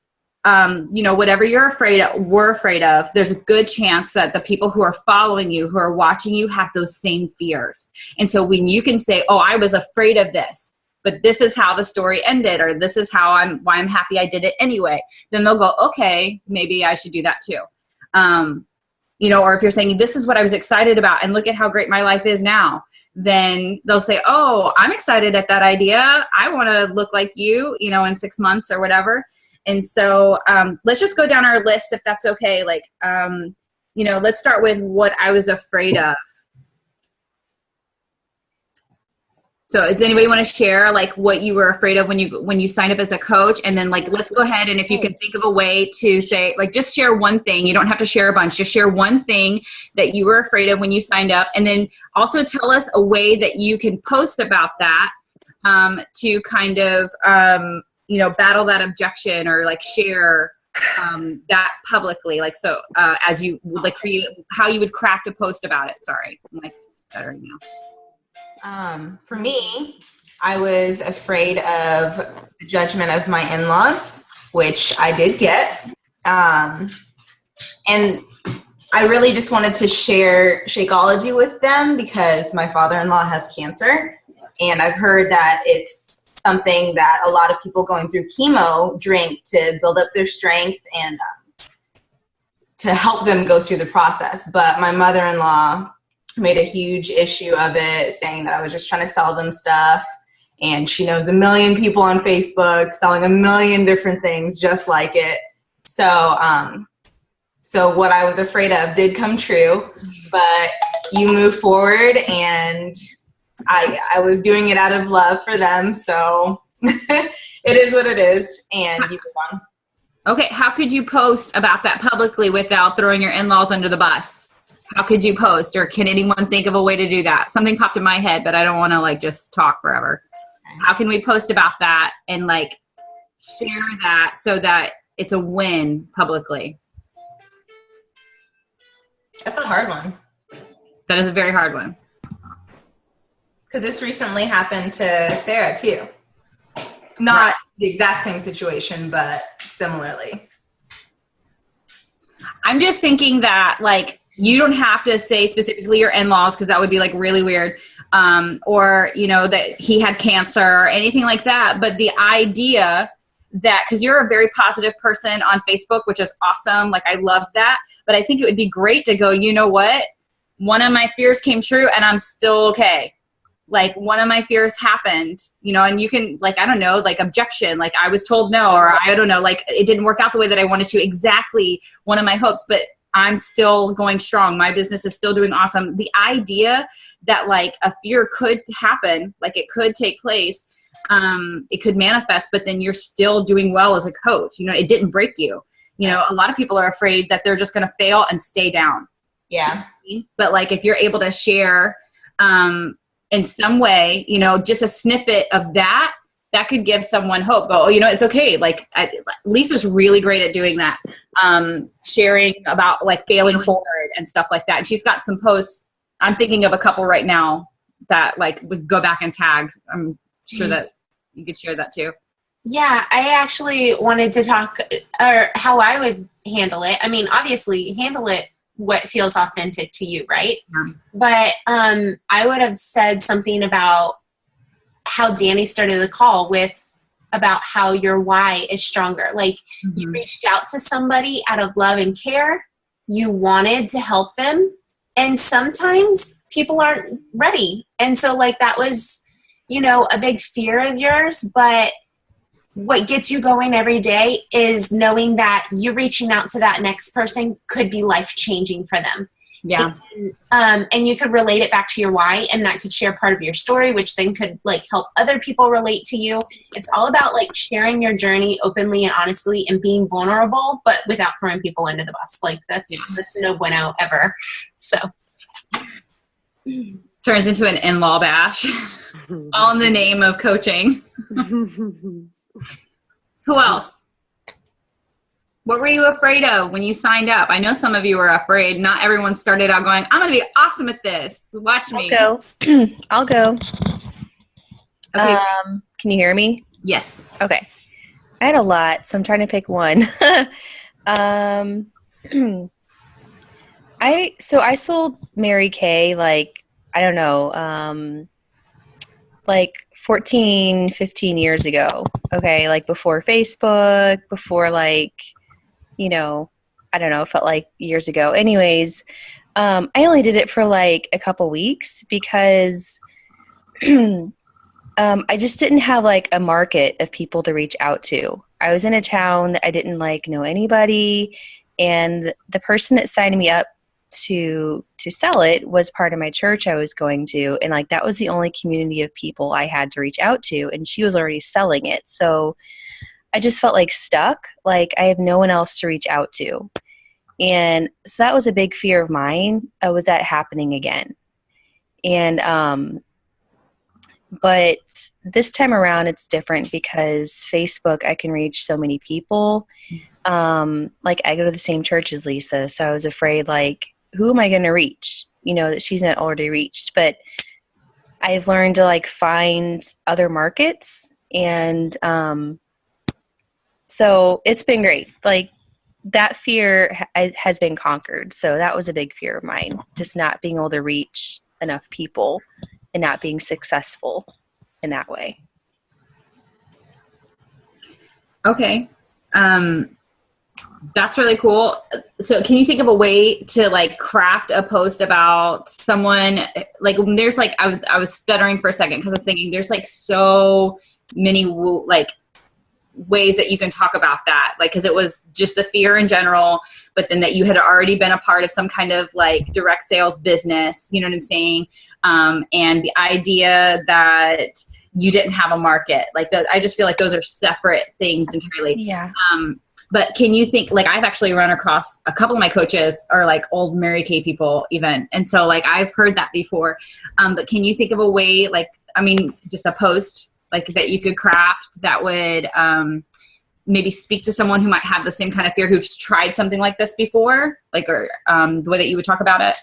you know, whatever you're afraid of, we're afraid of, there's a good chance that the people who are following you, who are watching you, have those same fears. And so when you can say, oh, I was afraid of this, but this is how the story ended, or this is why I'm happy I did it anyway, then they'll go, okay, maybe I should do that too. You know, or if you're saying, this is what I was excited about, and look at how great my life is now, then they'll say, oh, I'm excited at that idea. I want to look like you know, in 6 months or whatever. And so let's just go down our list if that's okay. Like, you know, let's start with what I was afraid of. So does anybody want to share like what you were afraid of when you signed up as a coach? And then like, let's go ahead, and if you can think of a way to say, like, just share one thing. You don't have to share a bunch. Just share one thing that you were afraid of when you signed up. And then also tell us a way that you can post about that to kind of, you know, battle that objection, or like share that publicly. Like, so as you would like create, how you would craft a post about it. Sorry, I'm like better now. For me, I was afraid of the judgment of my in-laws, which I did get. And I really just wanted to share Shakeology with them because my father-in-law has cancer. And I've heard that it's something that a lot of people going through chemo drink to build up their strength and to help them go through the process. But my mother-in-law made a huge issue of it, saying that I was just trying to sell them stuff. And she knows a million people on Facebook selling a million different things just like it. So, so what I was afraid of did come true, but you move forward, and I was doing it out of love for them. So it is what it is, and you move on. Okay, how could you post about that publicly without throwing your in-laws under the bus? How could you post, or can anyone think of a way to do that? Something popped in my head, but I don't want to like just talk forever. How can we post about that and like share that so that it's a win publicly? That's a hard one. That is a very hard one. Because this recently happened to Sarah too. Not the exact same situation, but similarly. I'm just thinking that like, you don't have to say specifically your in-laws, because that would be like really weird. Or, you know, that he had cancer or anything like that. But the idea that, because you're a very positive person on Facebook, which is awesome. Like, I love that. But I think it would be great to go, you know what? One of my fears came true and I'm still okay. Like, one of my fears happened, you know, and you can, like, I don't know, like objection, like I was told no, or I don't know, like it didn't work out the way that I wanted to, exactly one of my hopes, but I'm still going strong. My business is still doing awesome. The idea that like a fear could happen, like it could take place, it could manifest, but then you're still doing well as a coach. You know, it didn't break you. You know, a lot of people are afraid that they're just going to fail and stay down. Yeah. But like, if you're able to share in some way, you know, just a snippet of that, that could give someone hope. Go, oh, you know, it's okay. Like Lisa's really great at doing that. Sharing about like failing forward and stuff like that. And she's got some posts. I'm thinking of a couple right now that like would go back and tag? I'm sure that you could share that too. Yeah, I actually wanted to talk or how I would handle it. I mean, obviously handle it what feels authentic to you, right? Yeah. But I would have said something about how Dani started the call with about how your why is stronger. Like you reached out to somebody out of love and care. You wanted to help them. And sometimes people aren't ready. And so like that was, you know, a big fear of yours. But what gets you going every day is knowing that you reaching out to that next person could be life-changing for them. Yeah. And you could relate it back to your why, and that could share part of your story, which then could like help other people relate to you. It's all about like sharing your journey openly and honestly and being vulnerable, but without throwing people under the bus. Like that's no bueno ever. So turns into an in-law bash all in the name of coaching. Who else? What were you afraid of when you signed up? I know some of you were afraid. Not everyone started out going, I'm going to be awesome at this. Watch me. I'll go. Okay. Can you hear me? Yes. Okay. I had a lot, so I'm trying to pick one. I sold Mary Kay like, I don't know, like 14, 15 years ago. Okay. Like before Facebook, before like, you know, I don't know, it felt like years ago. Anyways, I only did it for like a couple weeks because I just didn't have like a market of people to reach out to. I was in a town that I didn't like know anybody, and the person that signed me up to sell it was part of my church I was going to, and like that was the only community of people I had to reach out to, and she was already selling it. So I just felt like stuck, like I have no one else to reach out to. And so that was a big fear of mine. Was that happening again? And but this time around it's different because Facebook, I can reach so many people. Like I go to the same church as Lisa, so I was afraid like, who am I going to reach? You know, that she's not already reached. But I've learned to like find other markets, and so it's been great. Like that fear has been conquered. So that was a big fear of mine, just not being able to reach enough people and not being successful in that way. Okay. That's really cool. So can you think of a way to like craft a post about someone? Like there's like, I was stuttering for a second because I was thinking there's like so many like ways that you can talk about that. Like, cause it was just the fear in general, but then that you had already been a part of some kind of like direct sales business, you know what I'm saying? And the idea that you didn't have a market like that. I just feel like those are separate things entirely. Yeah. But can you think, like, I've actually run across a couple of my coaches are like old Mary Kay people even. And so like, I've heard that before. But can you think of a way, like, I mean, just a post like that you could craft that would maybe speak to someone who might have the same kind of fear, who's tried something like this before, like, or the way that you would talk about it?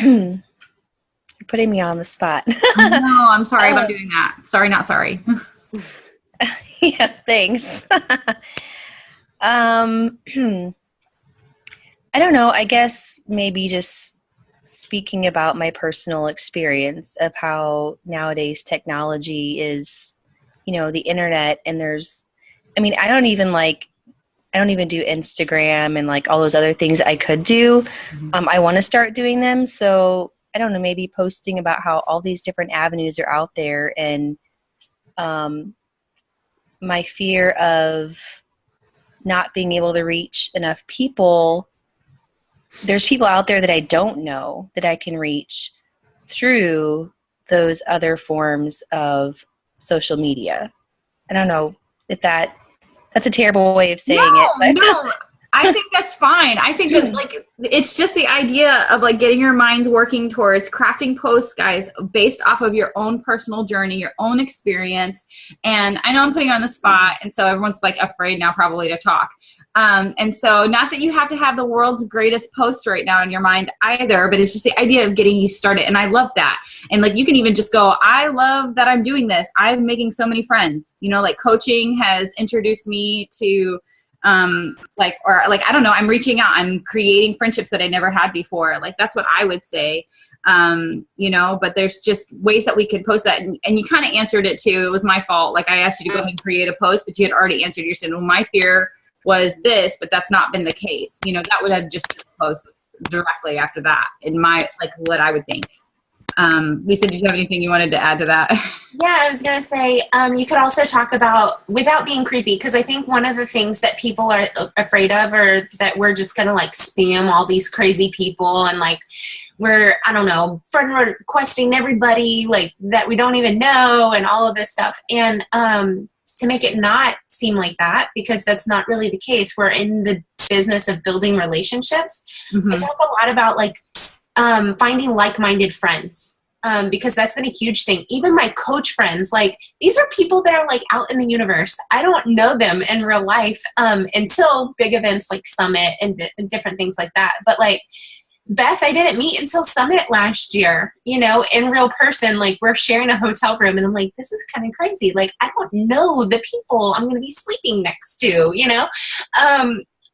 You're putting me on the spot. No, I'm sorry about doing that. Sorry, not sorry. Yeah, thanks. I don't know. I guess maybe just speaking about my personal experience of how nowadays technology is, you know, the internet, and there's, I mean, I don't even do Instagram and like all those other things I could do. I want to start doing them. So I don't know, maybe posting about how all these different avenues are out there, and my fear of not being able to reach enough people. There's people out there that I don't know that I can reach through those other forms of social media. I don't know if that's a terrible way of saying it. But. No, I think that's fine. I think that like, it's just the idea of like getting your minds working towards crafting posts, guys, based off of your own personal journey, your own experience. And I know I'm putting you on the spot, and so everyone's like afraid now probably to talk. And so not that you have to have the world's greatest post right now in your mind either, but it's just the idea of getting you started. And I love that. And like, you can even just go, I love that I'm doing this. I'm making so many friends, you know, like coaching has introduced me to I don't know, I'm reaching out, I'm creating friendships that I never had before. Like, that's what I would say. You know, but there's just ways that we can post that. And you kind of answered it too. It was my fault. Like, I asked you to go ahead and create a post, but you had already answered. You said, well, my fear was this, but that's not been the case. You know, that would have just post directly after that in my, like, what I would think. Lisa, did you have anything you wanted to add to that? Yeah, I was going to say, you could also talk about, without being creepy, because I think one of the things that people are afraid of, or that we're just going to like spam all these crazy people, and like we're, I don't know, friend requesting everybody like that we don't even know, and all of this stuff. And to make it not seem like that, because that's not really the case. We're in the business of building relationships. Mm-hmm. I talk a lot about like finding like-minded friends, because that's been a huge thing. Even my coach friends, like, these are people that are like out in the universe. I don't know them in real life until big events like Summit and different things like that. But like Beth, I didn't meet until Summit last year, you know, in real person. Like, we're sharing a hotel room, and I'm like, this is kind of crazy. Like, I don't know the people I'm going to be sleeping next to, you know?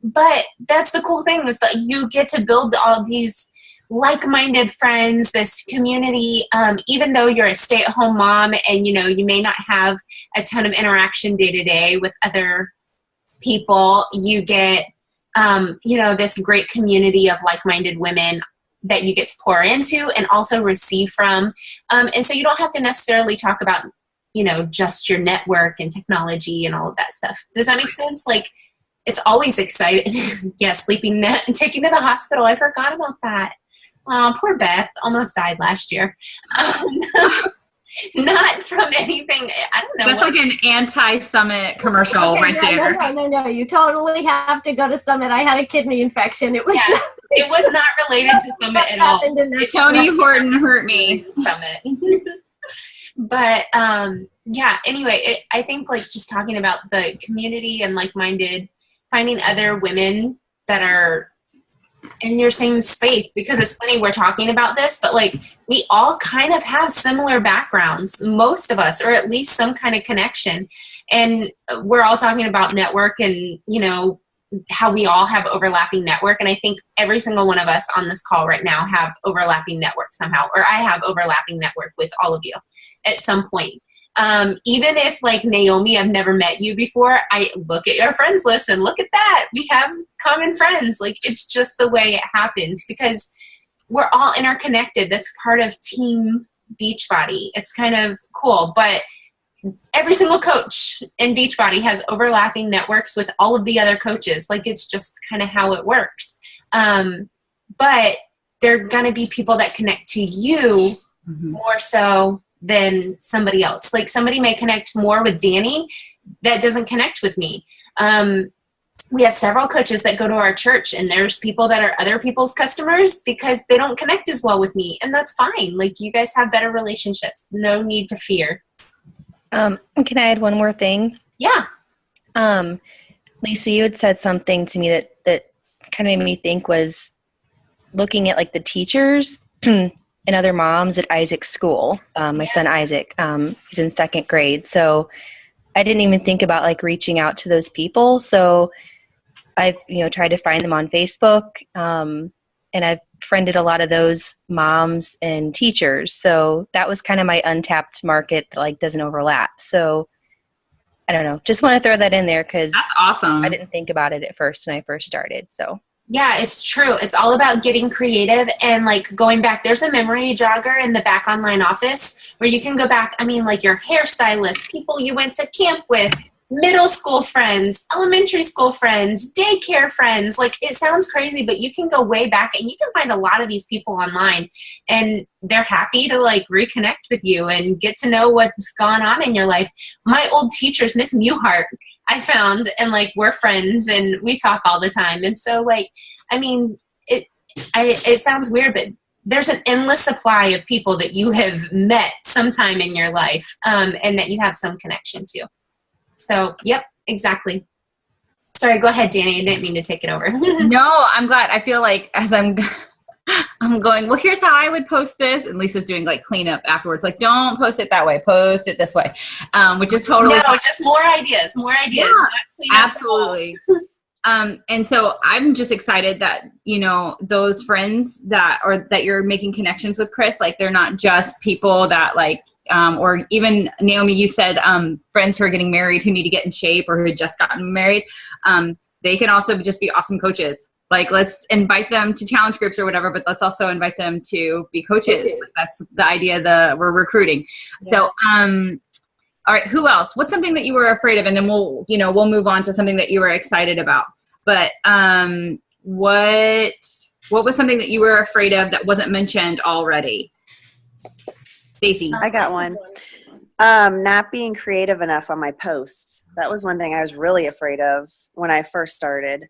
But that's the cool thing, is that you get to build all these like-minded friends, this community, even though you're a stay-at-home mom and, you know, you may not have a ton of interaction day-to-day with other people, you get, you know, this great community of like-minded women that you get to pour into and also receive from. And so you don't have to necessarily talk about, you know, just your network and technology and all of that stuff. Does that make sense? Like, it's always exciting. Yeah, sleeping, taking to the hospital. I forgot about that. Poor Beth, almost died last year. Not from anything. I don't know. That's like an anti-Summit commercial Okay, there. No. You totally have to go to Summit. I had a kidney infection. It was it was not related to Summit at all. Tony Horton hurt me. Summit. But yeah. Anyway, I think like just talking about the community and like-minded, finding other women that are in your same space, because it's funny we're talking about this, but like we all kind of have similar backgrounds, most of us, or at least some kind of connection. And we're all talking about network and, you know, how we all have overlapping network. And I think every single one of us on this call right now have overlapping network somehow, or I have overlapping network with all of you at some point. Even if like Naomi, I've never met you before, I look at your friends list and look at that. We have common friends. Like, it's just the way it happens, because we're all interconnected. That's part of Team Beachbody. It's kind of cool, but every single coach in Beachbody has overlapping networks with all of the other coaches. Like, it's just kind of how it works. But there are going to be people that connect to you more so than somebody else. Like, somebody may connect more with Dani that doesn't connect with me. We have several coaches that go to our church, and there's people that are other people's customers because they don't connect as well with me. And that's fine. Like, you guys have better relationships. No need to fear. Can I add one more thing? Yeah. Lisa, you had said something to me that kind of made me think, was looking at like the teachers and other moms at Isaac's school. My son Isaac, he's in 2nd grade. So I didn't even think about like reaching out to those people. So I've, you know, tried to find them on Facebook, and I've friended a lot of those moms and teachers. So that was kind of my untapped market that like doesn't overlap. So I don't know, just want to throw that in there, because that's awesome. I didn't think about it at first when I first started. So yeah, it's true. It's all about getting creative and like going back. There's a memory jogger in the back online office where you can go back. I mean, like your hairstylist, people you went to camp with, middle school friends, elementary school friends, daycare friends. Like, it sounds crazy, but you can go way back and you can find a lot of these people online, and they're happy to like reconnect with you and get to know what's gone on in your life. My old teachers, Miss Mewhart, I found, and like we're friends and we talk all the time. And so like, I mean, it sounds weird, but there's an endless supply of people that you have met sometime in your life, and that you have some connection to. So, yep, exactly. Sorry, go ahead, Dani. I didn't mean to take it over. No, I'm glad. I feel like as I'm going, well, here's how I would post this. And Lisa's doing like cleanup afterwards. Like, don't post it that way. Post it this way, which is totally no, just more ideas, more ideas. Yeah, absolutely. And so I'm just excited that, you know, those friends that you're making connections with, Chris, like they're not just people that like, or even Naomi, you said friends who are getting married who need to get in shape or who had just gotten married. They can also just be awesome coaches. Like, let's invite them to challenge groups or whatever, but let's also invite them to be coaches. That's the idea we're recruiting. Yeah. So, all right, who else? What's something that you were afraid of? And then we'll move on to something that you were excited about. But what was something that you were afraid of that wasn't mentioned already? Stacey. I got one. Not being creative enough on my posts. That was one thing I was really afraid of when I first started.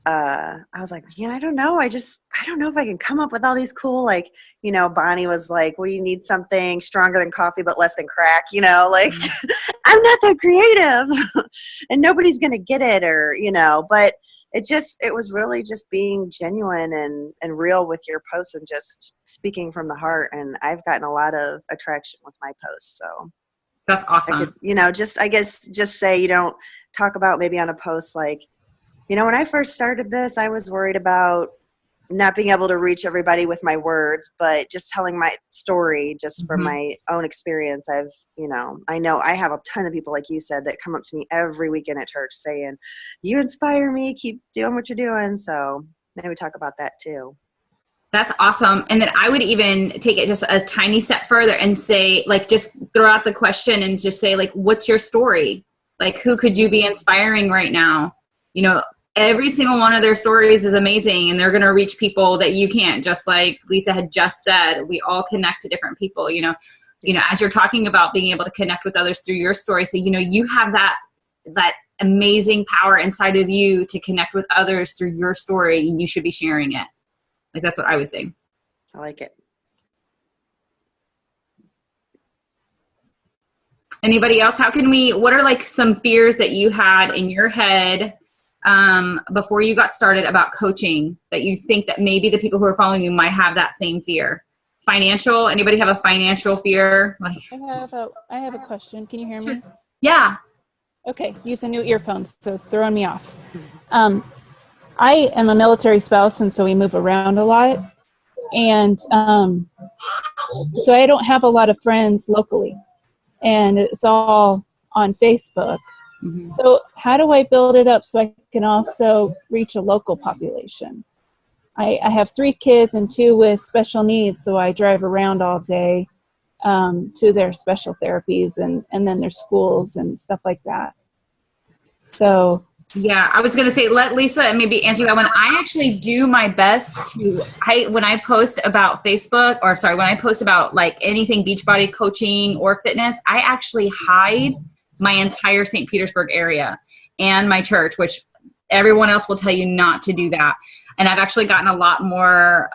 I was like, I don't know. I don't know if I can come up with all these cool, like, Bonnie was like, well, you need something stronger than coffee, but less than crack, like I'm not that creative and nobody's going to get it but it was really just being genuine and real with your posts and just speaking from the heart. And I've gotten a lot of attraction with my posts. So that's awesome. I could, I guess just say, talk about maybe on a post, like, when I first started this, I was worried about not being able to reach everybody with my words, but just telling my story just from my own experience. I know I have a ton of people, like you said, that come up to me every weekend at church saying, you inspire me, keep doing what you're doing. So maybe talk about that too. That's awesome. And then I would even take it just a tiny step further and say, like, just throw out the question and just say, like, what's your story? Like, who could you be inspiring right now? Every single one of their stories is amazing, and they're going to reach people that you can't. Just like Lisa had just said, we all connect to different people, as you're talking about being able to connect with others through your story. So, you have that amazing power inside of you to connect with others through your story, and you should be sharing it. Like, that's what I would say. I like it. Anybody else? What are like some fears that you had in your head before you got started about coaching that you think that maybe the people who are following you might have that same fear? Financial? Anybody have a financial fear? Like, I have a question. Can you hear me? Yeah. Okay. Using new earphones, so it's throwing me off. I am a military spouse, and so we move around a lot. And so I don't have a lot of friends locally, and it's all on Facebook. Mm-hmm. So how do I build it up so I can also reach a local population? I have 3 kids and 2 with special needs, so I drive around all day to their special therapies and then their schools and stuff like that. So yeah, I was going to say, let Lisa maybe answer that one. I actually do my best when I post about Facebook, when I post about like anything Beachbody coaching or fitness, I actually hide my entire St. Petersburg area and my church, which everyone else will tell you not to do that. And I've actually gotten a lot more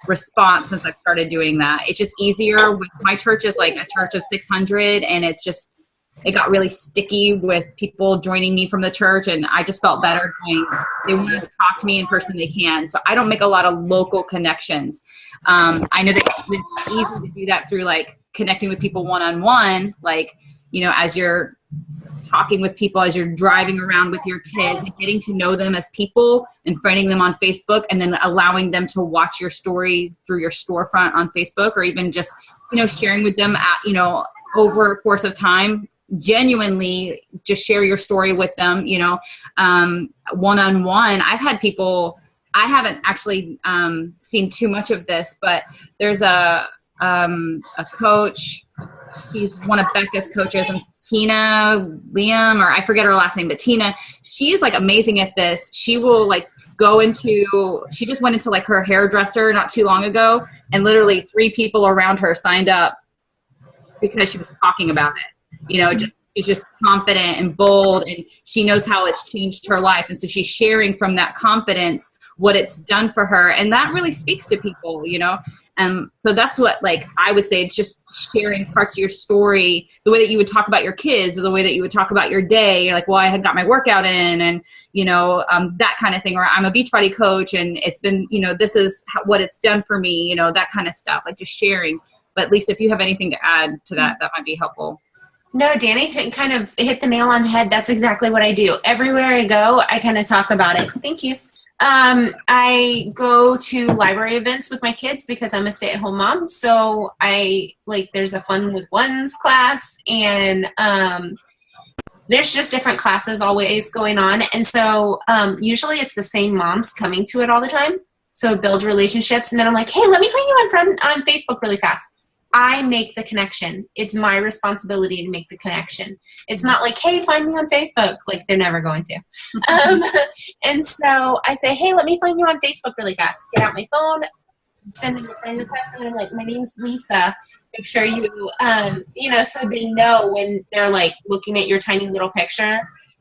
response since I've started doing that. It's just easier. My church is like a church of 600, and it got really sticky with people joining me from the church, and I just felt better going, they want to talk to me in person, they can. So I don't make a lot of local connections. I know that it's easy to do that through like connecting with people one-on-one, like, as you're talking with people, as you're driving around with your kids and getting to know them as people and friending them on Facebook, and then allowing them to watch your story through your storefront on Facebook, or even just, sharing with them at, over a course of time, genuinely just share your story with them, one-on-one. I've had people, I haven't actually seen too much of this, but there's a coach. He's one of Becca's coaches, and Tina Liam, or I forget her last name, but Tina, she is like amazing at this. She will like she just went into like her hairdresser not too long ago, and literally 3 people around her signed up because she was talking about it. She's just confident and bold, and she knows how it's changed her life. And so she's sharing from that confidence what it's done for her. And that really speaks to people, So that's what, like, I would say it's just sharing parts of your story, the way that you would talk about your kids or the way that you would talk about your day. You're like, well, I had got my workout in and, that kind of thing. Or I'm a Beachbody coach and it's been, this is what it's done for me, that kind of stuff, like just sharing. But at least if you have anything to add to that, that might be helpful. No, Dani kind of hit the nail on the head. That's exactly what I do. Everywhere I go, I kind of talk about it. Thank you. I go to library events with my kids because I'm a stay-at-home mom. So there's a Fun with Ones class, and there's just different classes always going on. And so usually it's the same moms coming to it all the time. So build relationships. And then I'm like, hey, let me find you on Facebook really fast. I make the connection. It's my responsibility to make the connection. It's not like, hey, find me on Facebook. Like, they're never going to. And so I say, hey, let me find you on Facebook really fast. Get out my phone, send them a friend request, and I'm like, my name's Lisa. Make sure you, so they know when they're like looking at your tiny little picture,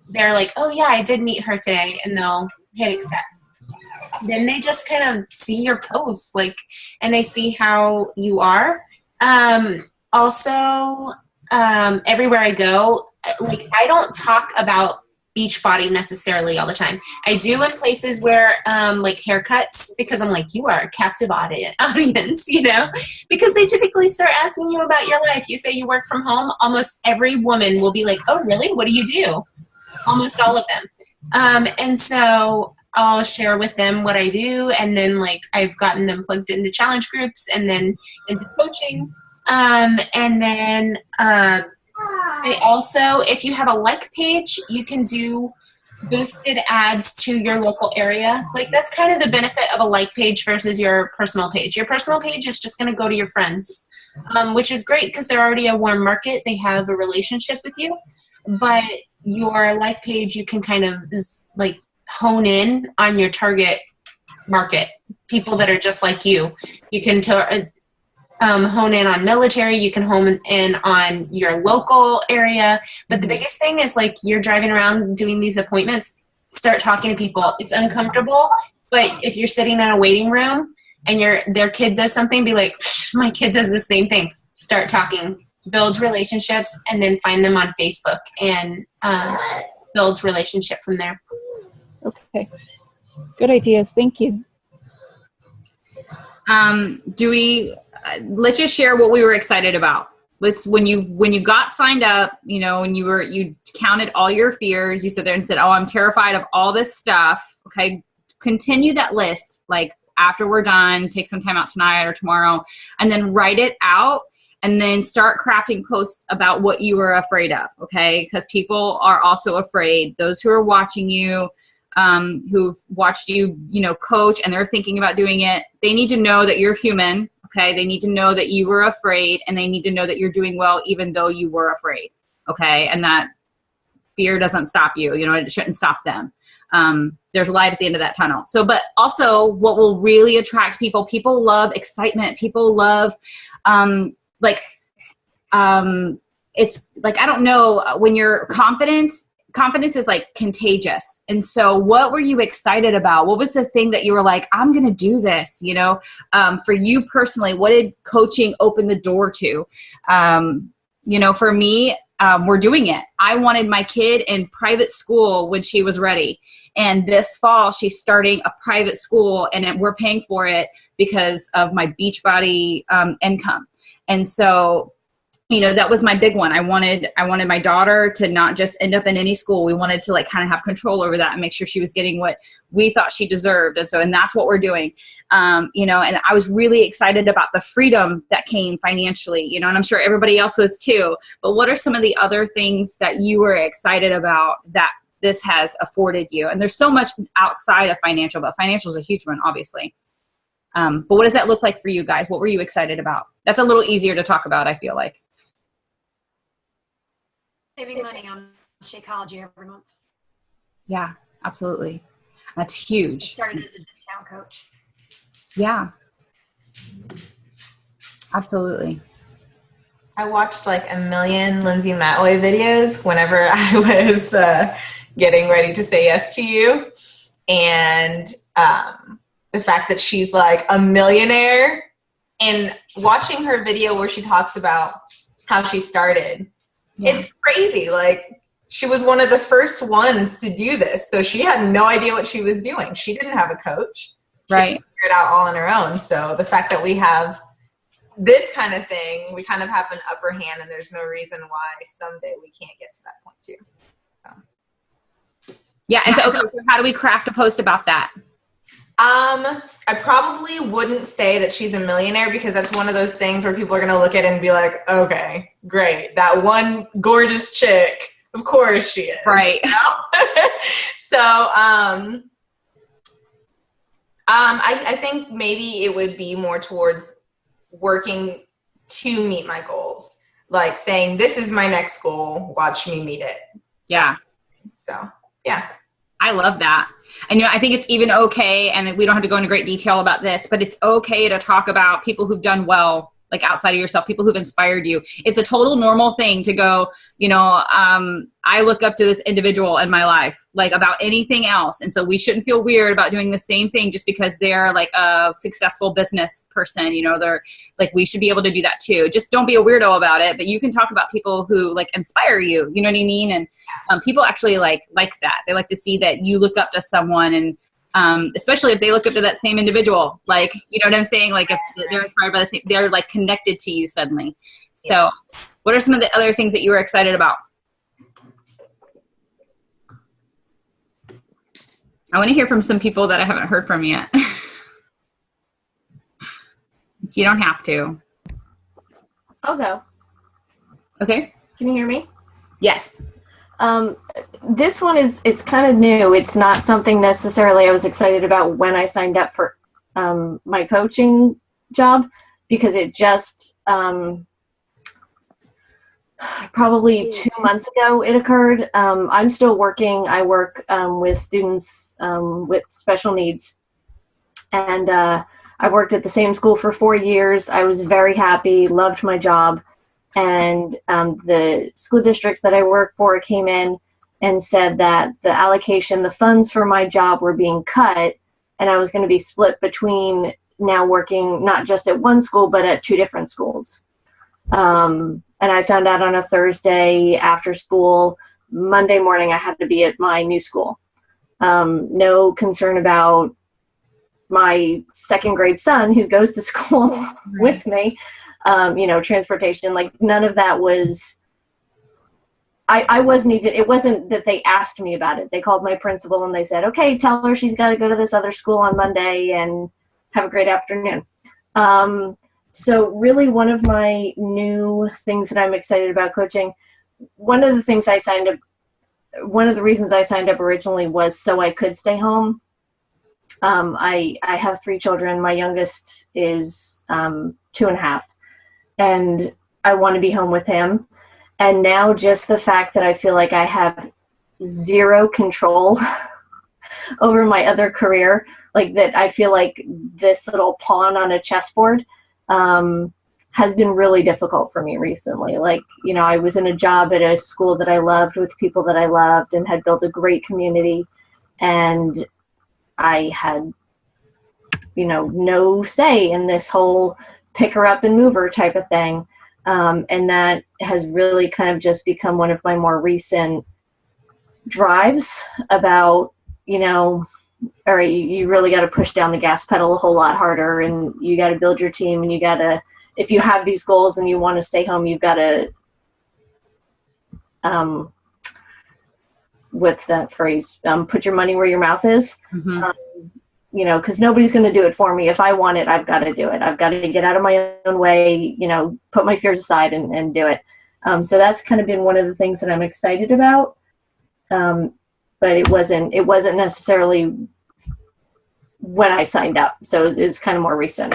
they're like, oh yeah, I did meet her today, and they'll hit accept. Then they just kind of see your posts, and they see how you are. Everywhere I go, I don't talk about Beachbody necessarily all the time. I do in places where, haircuts, because I'm like, you are a captive audience, because they typically start asking you about your life. You say you work from home, almost every woman will be like, oh, really? What do you do? Almost all of them. And so I'll share with them what I do, and then I've gotten them plugged into challenge groups and then into coaching. And then I also, if you have a like page, you can do boosted ads to your local area. That's kind of the benefit of a like page versus your personal page. Your personal page is just going to go to your friends, which is great because they're already a warm market. They have a relationship with you. But your like page, you can kind of hone in on your target market, people that are just like you. You can hone in on military, you can hone in on your local area. But the biggest thing is you're driving around doing these appointments, start talking to people. It's uncomfortable, but if you're sitting in a waiting room and their kid does something, be like, my kid does the same thing. Start talking, build relationships, and then find them on Facebook and build relationship from there. Okay. Good ideas. Thank you. Let's just share what we were excited about. When you got signed up, when you counted all your fears, you sat there and said, oh, I'm terrified of all this stuff. Okay. Continue that list. After we're done, take some time out tonight or tomorrow, and then write it out. And then start crafting posts about what you were afraid of. Okay. Because people are also afraid. Those who are watching you, who've watched you, coach, and they're thinking about doing it, they need to know that you're human. Okay. They need to know that you were afraid, and they need to know that you're doing well, even though you were afraid. Okay. And that fear doesn't stop you. It shouldn't stop them. There's light at the end of that tunnel. So, but also what will really attract people love excitement. People love, it's I don't know, when you're confidence is contagious. And so what were you excited about? What was the thing that you were like, I'm going to do this, for you personally, what did coaching open the door to? For me, we're doing it. I wanted my kid in private school when she was ready. And this fall she's starting a private school, and we're paying for it because of my Beachbody income. And so, that was my big one. I wanted my daughter to not just end up in any school. We wanted to kind of have control over that and make sure she was getting what we thought she deserved. And that's what we're doing. And I was really excited about the freedom that came financially, and I'm sure everybody else was too. But what are some of the other things that you were excited about that this has afforded you? And there's so much outside of financial, but financial is a huge one, obviously. But what does that look like for you guys? What were you excited about? That's a little easier to talk about, I feel like. Saving money on Shakeology every month. Yeah, absolutely. That's huge. Started as a discount coach. Yeah, absolutely. I watched a million Lindsay Matway videos whenever I was getting ready to say yes to you. And the fact that she's a millionaire And watching her video where she talks about how she started, it's crazy. Like, she was one of the first ones to do this. So she had no idea what she was doing. She didn't have a coach. She figured it out all on her own. So the fact that we have this kind of thing, we kind of have an upper hand, and there's no reason why someday we can't get to that point too. So. Yeah. And so how do we craft a post about that? I probably wouldn't say that she's a millionaire, because that's one of those things where people are going to look at it and be like, okay, great. That one gorgeous chick, of course she is. Right. You know? So, I think maybe it would be more towards working to meet my goals. Like saying, this is my next goal, watch me meet it. Yeah. So, yeah. I love that. And I think it's even okay, and we don't have to go into great detail about this, but it's okay to talk about people who've done well, like outside of yourself, people who've inspired you. It's a total normal thing to go, I look up to this individual in my life, like about anything else. And so we shouldn't feel weird about doing the same thing just because they're like a successful business person, they're like, we should be able to do that too. Just don't be a weirdo about it, but you can talk about people who like inspire you, you know what I mean? And people actually like that. They like to see that you look up to someone, and especially if they look up to that same individual, like, you know what I'm saying? Like if they're inspired by the same, they're like connected to you suddenly. So what are some of the other things that you were excited about? I want to hear from some people that I haven't heard from yet. You don't have to. I'll go. Okay. Can you hear me? Yes. This one it's kind of new. It's not something necessarily I was excited about when I signed up for my coaching job, because it just probably 2 months ago it occurred. I'm still working. I work with students with special needs, and I worked at the same school for 4 years. I was very happy, loved my job. And the school district that I work for came in and said that the allocation, the funds for my job were being cut, and I was going to be split between now working not just at one school, but at 2 different schools. And I found out on a Thursday after school. Monday morning, I had to be at my new school. No concern about my 2nd grade son who goes to school with me. Transportation, like none of that was, I wasn't even, it wasn't that they asked me about it. They called my principal and they said, okay, tell her she's got to go to this other school on Monday and have a great afternoon. So really one of my new things that I'm excited about coaching, one of the reasons I signed up originally was so I could stay home. I have 3 children. My youngest is 2.5. And I want to be home with him. And now just the fact that I feel like I have 0 control over my other career, like that I feel like this little pawn on a chessboard has been really difficult for me recently. Like, I was in a job at a school that I loved with people that I loved and had built a great community. And I had, no say in this whole pick her up and move her type of thing. And that has really kind of just become one of my more recent drives about, all right, you really got to push down the gas pedal a whole lot harder, and you got to build your team, and you got to, if you have these goals and you want to stay home, you've got to, what's that phrase? Put your money where your mouth is. Mm-hmm. Because nobody's going to do it for me. If I want it, I've got to do it. I've got to get out of my own way, put my fears aside and do it. So that's kind of been one of the things that I'm excited about. But it wasn't necessarily when I signed up. So it's kind of more recent.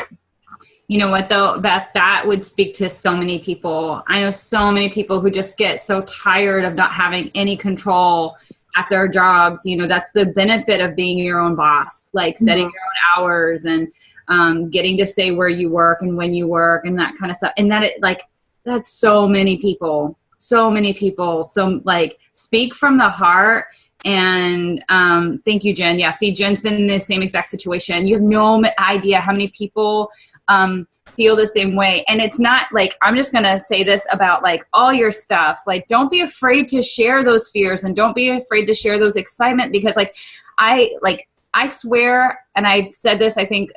You know what though, that would speak to so many people. I know so many people who just get so tired of not having any control at their jobs. That's the benefit of being your own boss, like setting your own hours and getting to say where you work and when you work and that kind of stuff. And that's so many people. So like speak from the heart. And thank you, Jen. Yeah, see, Jen's been in the same exact situation. You have no idea how many people feel the same way. And it's not like, I'm just going to say this about like all your stuff. Like, don't be afraid to share those fears, and don't be afraid to share those excitement, because I swear, and I said this, I think,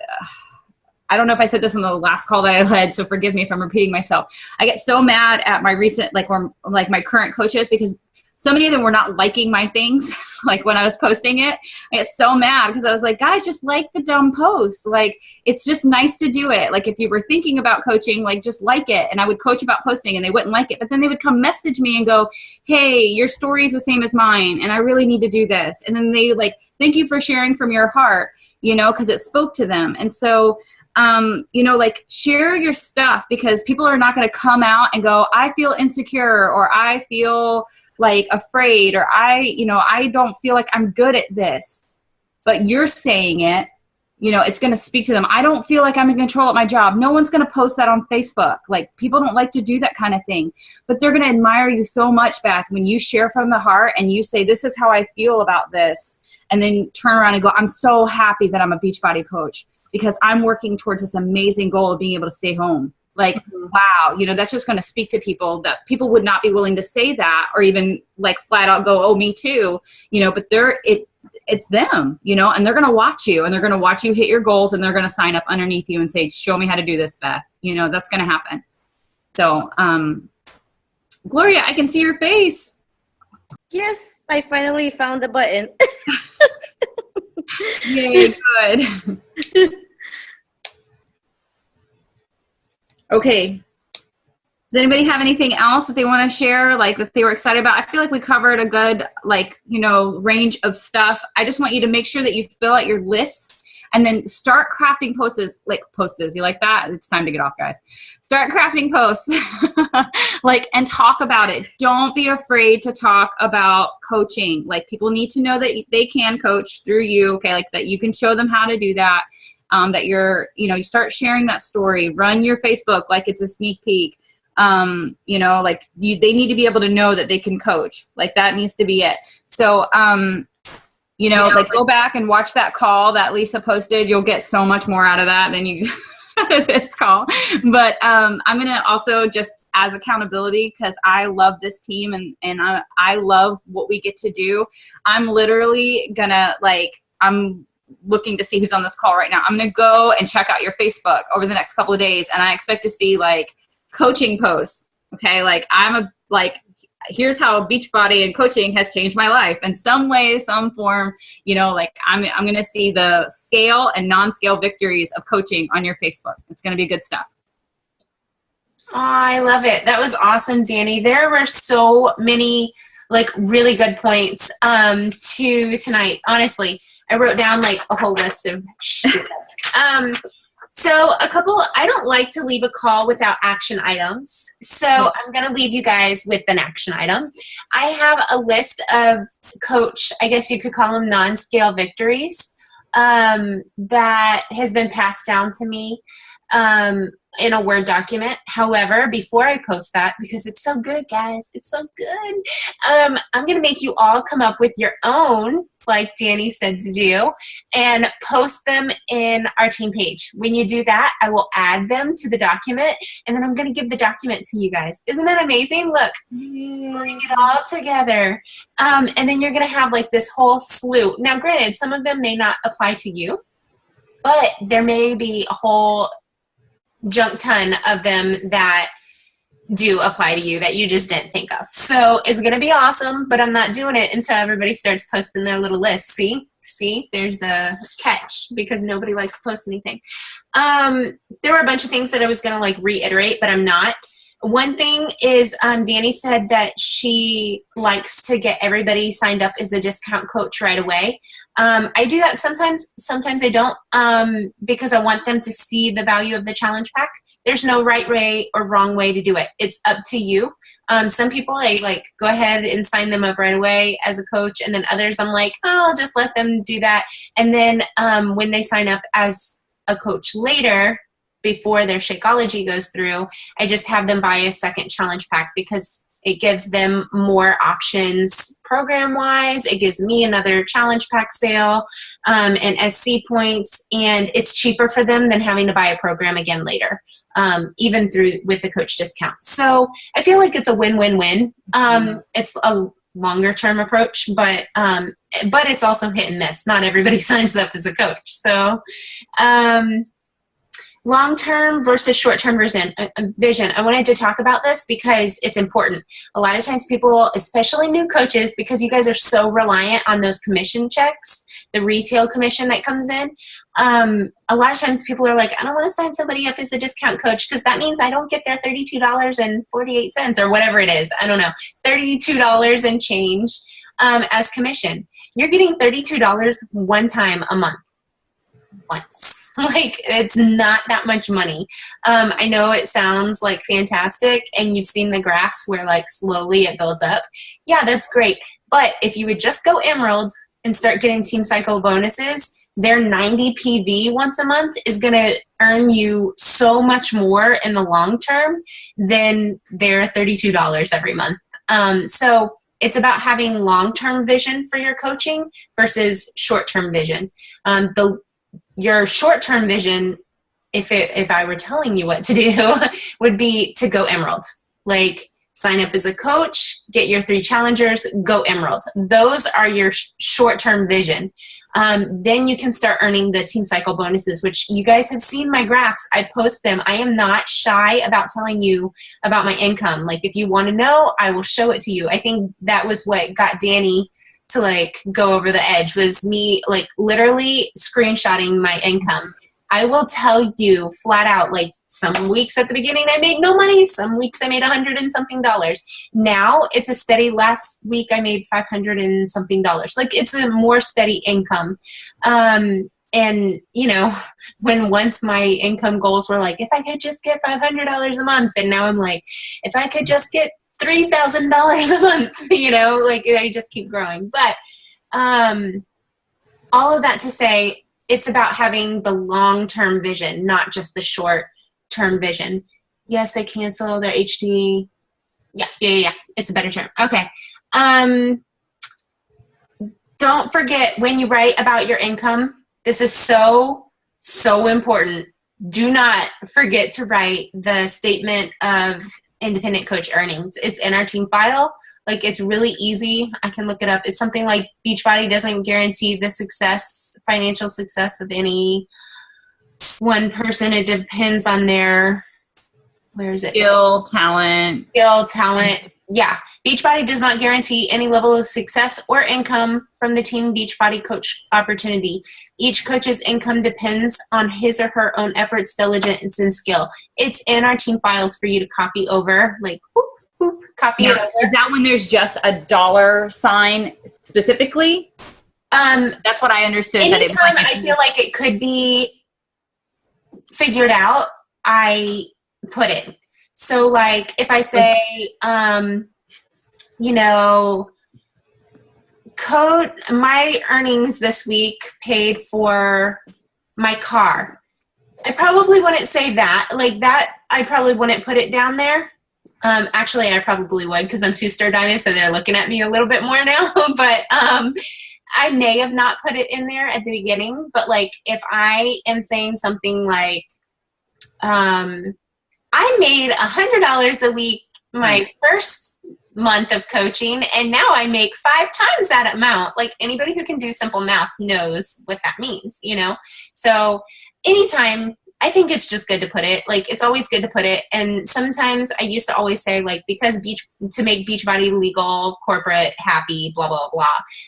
I don't know if I said this on the last call that I led, so forgive me if I'm repeating myself. I get so mad at my recent, my current coaches, because so many of them were not liking my things. Like when I was posting it, I get so mad because I was like, guys, just like the dumb post. Like, it's just nice to do it. Like, if you were thinking about coaching, like, just like it. And I would coach about posting and they wouldn't like it, but then they would come message me and go, hey, your story is the same as mine, and I really need to do this. And then they like, thank you for sharing from your heart, because it spoke to them. And so, like, share your stuff, because people are not going to come out and go, I feel insecure, or I feel like afraid, or I don't feel like I'm good at this. But you're saying it, it's going to speak to them. I don't feel like I'm in control at my job. No one's going to post that on Facebook. Like, people don't like to do that kind of thing, but they're going to admire you so much, Beth, when you share from the heart and you say, this is how I feel about this. And then turn around and go, I'm so happy that I'm a Beachbody coach, because I'm working towards this amazing goal of being able to stay home. Like, wow, that's just going to speak to people, that people would not be willing to say that, or even like flat out go, oh, me too, but it's them, and they're going to watch you, and they're going to watch you hit your goals, and they're going to sign up underneath you and say, show me how to do this, Beth. That's going to happen. So, Gloria, I can see your face. Yes, I finally found the button. Yay, good. Okay. Does anybody have anything else that they want to share, like that they were excited about? I feel like we covered a good, range of stuff. I just want you to make sure that you fill out your lists, and then start crafting posts. You like that? It's time to get off, guys. Start crafting posts, and talk about it. Don't be afraid to talk about coaching. Like, people need to know that they can coach through you. Okay. Like, that you can show them how to do that. That you start sharing that story, run your Facebook like it's a sneak peek. They need to be able to know that they can coach. Like, that needs to be it. So, go back and watch that call that Lisa posted. You'll get so much more out of that than you out of this call. But I'm going to also, just as accountability, because I love this team and I love what we get to do. I'm literally going to, I'm looking to see who's on this call right now. I'm going to go and check out your Facebook over the next couple of days, and I expect to see coaching posts. Okay. Here's how Beachbody and coaching has changed my life in some way, some form. I'm going to see the scale and non-scale victories of coaching on your Facebook. It's going to be good stuff. Oh, I love it. That was awesome, Dani. There were so many really good points to tonight. Honestly, I wrote down a whole list of shit. So I don't like to leave a call without action items. So I'm going to leave you guys with an action item. I have a list of coach, I guess you could call them non-scale victories, that has been passed down to me in a Word document. However, before I post that, because it's so good, guys, it's so good, I'm going to make you all come up with your own, like Dani said to do, and post them in our team page. When you do that, I will add them to the document, and then I'm going to give the document to you guys. Isn't that amazing? Look, bring it all together. And then you're going to have this whole slew. Now, granted, some of them may not apply to you, but there may be a whole junk ton of them that do apply to you that you just didn't think of. So it's going to be awesome, but I'm not doing it until everybody starts posting their little list. See, there's a catch, because nobody likes to post anything. There were a bunch of things that I was going to reiterate, but I'm not. One thing is Dani said that she likes to get everybody signed up as a discount coach right away. I do that sometimes. Sometimes I don't, because I want them to see the value of the challenge pack. There's no right way or wrong way to do it. It's up to you. Some people I go ahead and sign them up right away as a coach, and then others I'm like, oh, I'll just let them do that. And then when they sign up as a coach later, before their Shakeology goes through, I just have them buy a second challenge pack, because It gives them more options program-wise. It gives me another challenge pack sale and SC points, and it's cheaper for them than having to buy a program again later, even with the coach discount. So I feel like it's a win-win-win. It's a longer-term approach, but it's also hit and miss. Not everybody signs up as a coach. So long-term versus short-term vision. I wanted to talk about this because it's important. A lot of times people, especially new coaches, because you guys are so reliant on those commission checks, the retail commission that comes in, a lot of times people are like, I don't want to sign somebody up as a discount coach because that means I don't get their $32.48 or whatever it is. I don't know, $32 and change as commission. You're getting $32 one time a month. Once. Like, it's not that much money. I know it sounds like fantastic, and you've seen the graphs where like slowly it builds up. Yeah, that's great. But if you would just go Emerald and start getting team cycle bonuses, their 90 PV once a month is going to earn you so much more in the long term than their $32 every month. So it's about having long-term vision for your coaching versus short-term vision. Your short-term vision, if I were telling you what to do, would be to go Emerald. Like, sign up as a coach, get your 3 challengers, go Emerald. Those are your short-term vision. Then you can start earning the team cycle bonuses, which you guys have seen my graphs. I post them. I am not shy about telling you about my income. Like, if you want to know, I will show it to you. I think that was what got Dani to like go over the edge, was me like literally screenshotting my income. I will tell you flat out, like, some weeks at the beginning I made no money, some weeks I made $100 and something. Now it's a steady. Last week I made $500 and something. Like, it's a more steady income. And you know, when once my income goals were like, if I could just get $500 a month, and now I'm like, if I could just get $3,000 a month, you know, like, I just keep growing. But all of that to say, it's about having the long-term vision, not just the short-term vision. Yes, they cancel their HD. Yeah. It's a better term. Okay. Don't forget, when you write about your income, this is so, so important. Do not forget to write the statement of independent coach earnings. It's in our team file. Like, it's really easy. I can look it up. It's something like Beachbody doesn't guarantee the financial success of any one person. It depends on their, where is it? Skill, talent. Yeah. Beachbody does not guarantee any level of success or income from the Team Beachbody coach opportunity. Each coach's income depends on his or her own efforts, diligence, and skill. It's in our team files for you to copy over, like, copy it over. Is that when there's just a dollar sign specifically? That's what I understood. Anytime that it was like, I feel like it could be figured out, I put it. So, like, if I say, you know, my earnings this week paid for my car, I probably wouldn't say that. Like, that, I probably wouldn't put it down there. Actually, I probably would, because I'm 2-star diamond, so they're looking at me a little bit more now. But I may have not put it in there at the beginning. But, like, if I am saying something like, I made $100 a week my first month of coaching, and now I make 5 times that amount. Like, anybody who can do simple math knows what that means, you know? So anytime, I think it's just good to put it. Like, it's always good to put it. And sometimes I used to always say, like, because to make Beachbody legal, corporate, happy, blah, blah, blah.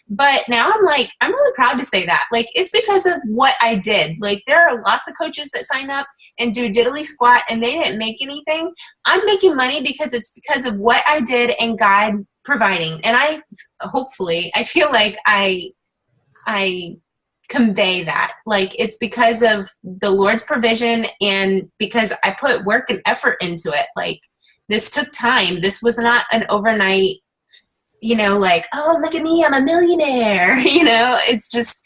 But now I'm like, I'm really proud to say that. Like, it's because of what I did. Like, there are lots of coaches that sign up and do diddly squat and they didn't make anything. I'm making money because it's because of what I did and God providing. And I feel like I convey that. Like, it's because of the Lord's provision and because I put work and effort into it. Like, this took time. This was not an overnight, you know, like, oh, look at me, I'm a millionaire. You know, it's just,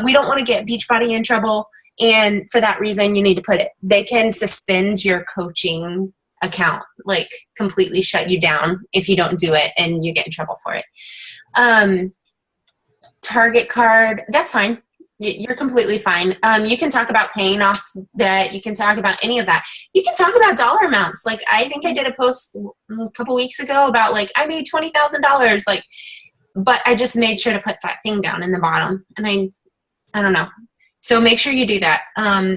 we don't want to get Beachbody in trouble. And for that reason, you need to put it. They can suspend your coaching account, like completely shut you down if you don't do it and you get in trouble for it. Target card, that's fine. You're completely fine. You can talk about paying off debt. You can talk about any of that. You can talk about dollar amounts. Like, I think I did a post a couple weeks ago about, like, I made $20,000. Like, but I just made sure to put that thing down in the bottom. And I don't know. So make sure you do that.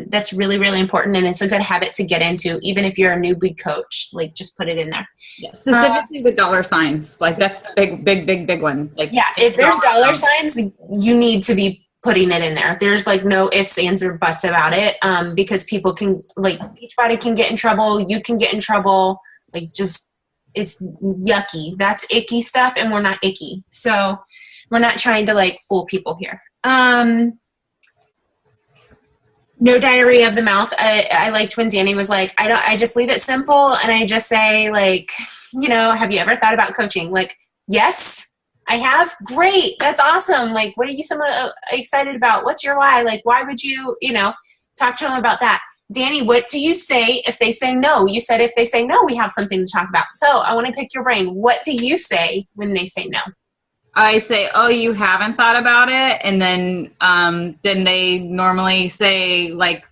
That's really, really important. And it's a good habit to get into, even if you're a newbie coach, like, just put it in there. Yeah, specifically with dollar signs. Like, that's the big one. Like, yeah, if there's dollar signs, you need to be putting it in there. There's like no ifs, ands, or buts about it, because people can, like, Beachbody can get in trouble. You can get in trouble. Like, just, it's yucky. That's icky stuff, and we're not icky. So we're not trying to, like, fool people here. No diarrhea of the mouth. I liked when Dani was like, I just leave it simple, and I just say, like, you know, have you ever thought about coaching? Like, yes, I have. Great. That's awesome. Like, what are you so excited about? What's your why? Like, why would you, talk to them about that? Dani, what do you say if they say no? You said if they say no, we have something to talk about. So I want to pick your brain. What do you say when they say no? I say, oh, you haven't thought about it? And then they normally say, like,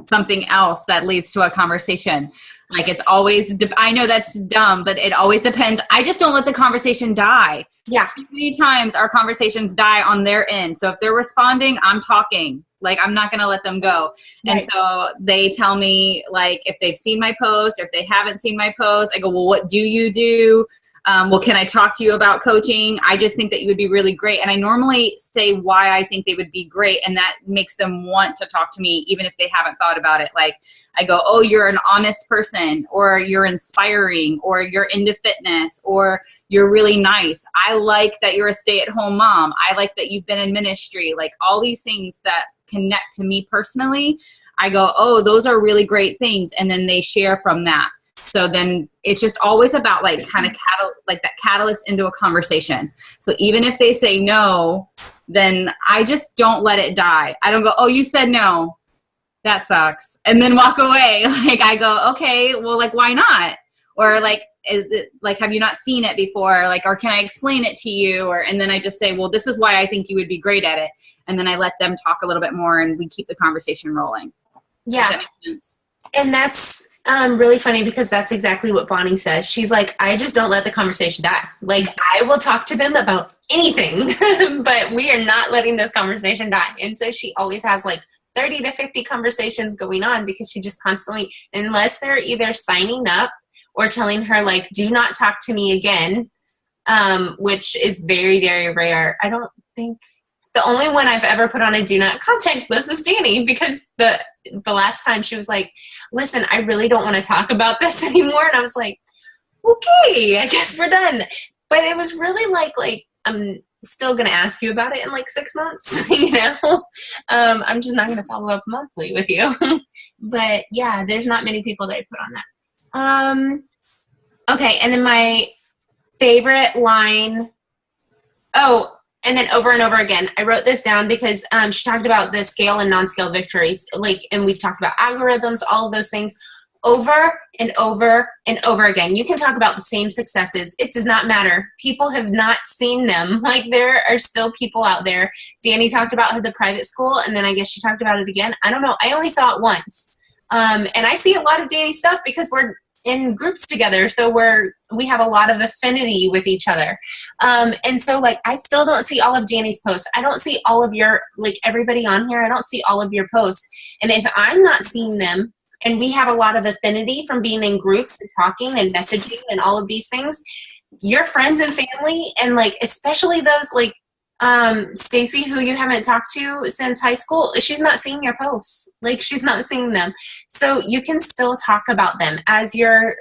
something else that leads to a conversation. Like, it's always, I know that's dumb, but it always depends. I just don't let the conversation die. Yeah. Too many times our conversations die on their end. So if they're responding, I'm talking. Like, I'm not going to let them go. Right. And so they tell me, like, if they've seen my post or if they haven't seen my post, I go, well, what do you do? Well, can I talk to you about coaching? I just think that you would be really great. And I normally say why I think they would be great. And that makes them want to talk to me, even if they haven't thought about it. Like, I go, oh, you're an honest person, or you're inspiring, or you're into fitness, or you're really nice. I like that you're a stay-at-home mom. I like that you've been in ministry. Like, all these things that connect to me personally, I go, oh, those are really great things. And then they share from that. So then it's just always about, like, kind of that catalyst into a conversation. So even if they say no, then I just don't let it die. I don't go, oh, you said no. That sucks. And then walk away. Like, I go, okay, well, like, why not? Or, like, is it, like, have you not seen it before? Like, or can I explain it to you? And then I just say, well, this is why I think you would be great at it. And then I let them talk a little bit more, and we keep the conversation rolling. Yeah. Does that make sense? And that's really funny, because that's exactly what Bonnie says. She's like, I just don't let the conversation die. Like, I will talk to them about anything, but we are not letting this conversation die. And so she always has, like, 30 to 50 conversations going on, because she just constantly, unless they're either signing up or telling her, like, do not talk to me again, which is very, very rare. I don't think the only one I've ever put on a do not contact list is Dani, because the last time she was like, listen, I really don't want to talk about this anymore. And I was like, okay, I guess we're done. But it was really like I'm still going to ask you about it in, like, 6 months, I'm just not going to follow up monthly with you. But yeah, there's not many people that I put on that. Okay. And then my favorite line, and then over and over again, I wrote this down because she talked about the scale and non-scale victories, like, and we've talked about algorithms, all of those things, over and over and over again. You can talk about the same successes. It does not matter. People have not seen them. Like, there are still people out there. Dani talked about the private school, and then I guess she talked about it again. I don't know. I only saw it once. And I see a lot of Dani stuff because we're in groups together, so we have a lot of affinity with each other, and so, like, I still don't see all of Dani's posts. I don't see all of your, like, everybody on here, I don't see all of your posts. And if I'm not seeing them, and we have a lot of affinity from being in groups and talking and messaging and all of these things, your friends and family, and, like, especially those, like, Stacy, who you haven't talked to since high school, she's not seeing your posts. Like, she's not seeing them. So you can still talk about them as you're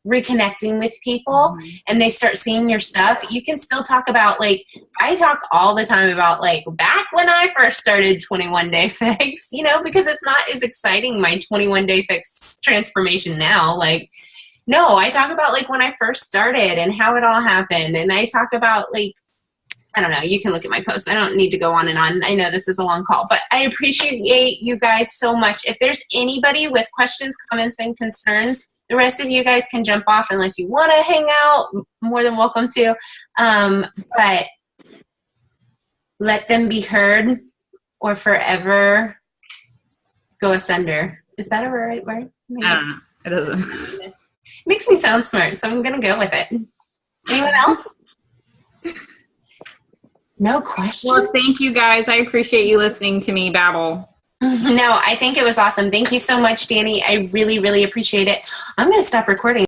reconnecting with people, and they start seeing your stuff. You can still talk about, like, I talk all the time about, like, back when I first started 21 Day Fix, because it's not as exciting, my 21 Day Fix transformation now. Like, no, I talk about, like, when I first started and how it all happened. And I talk about, like, I don't know. You can look at my posts. I don't need to go on and on. I know this is a long call, but I appreciate you guys so much. If there's anybody with questions, comments, and concerns, The rest of you guys can jump off unless you want to hang out. More than welcome to. But let them be heard or forever go asunder. Is that a right word? I don't know. It doesn't. Makes me sound smart, so I'm going to go with it. Anyone else? No question? Well, thank you guys. I appreciate you listening to me babble. No, I think it was awesome. Thank you so much, Dani. I really, really appreciate it. I'm going to stop recording.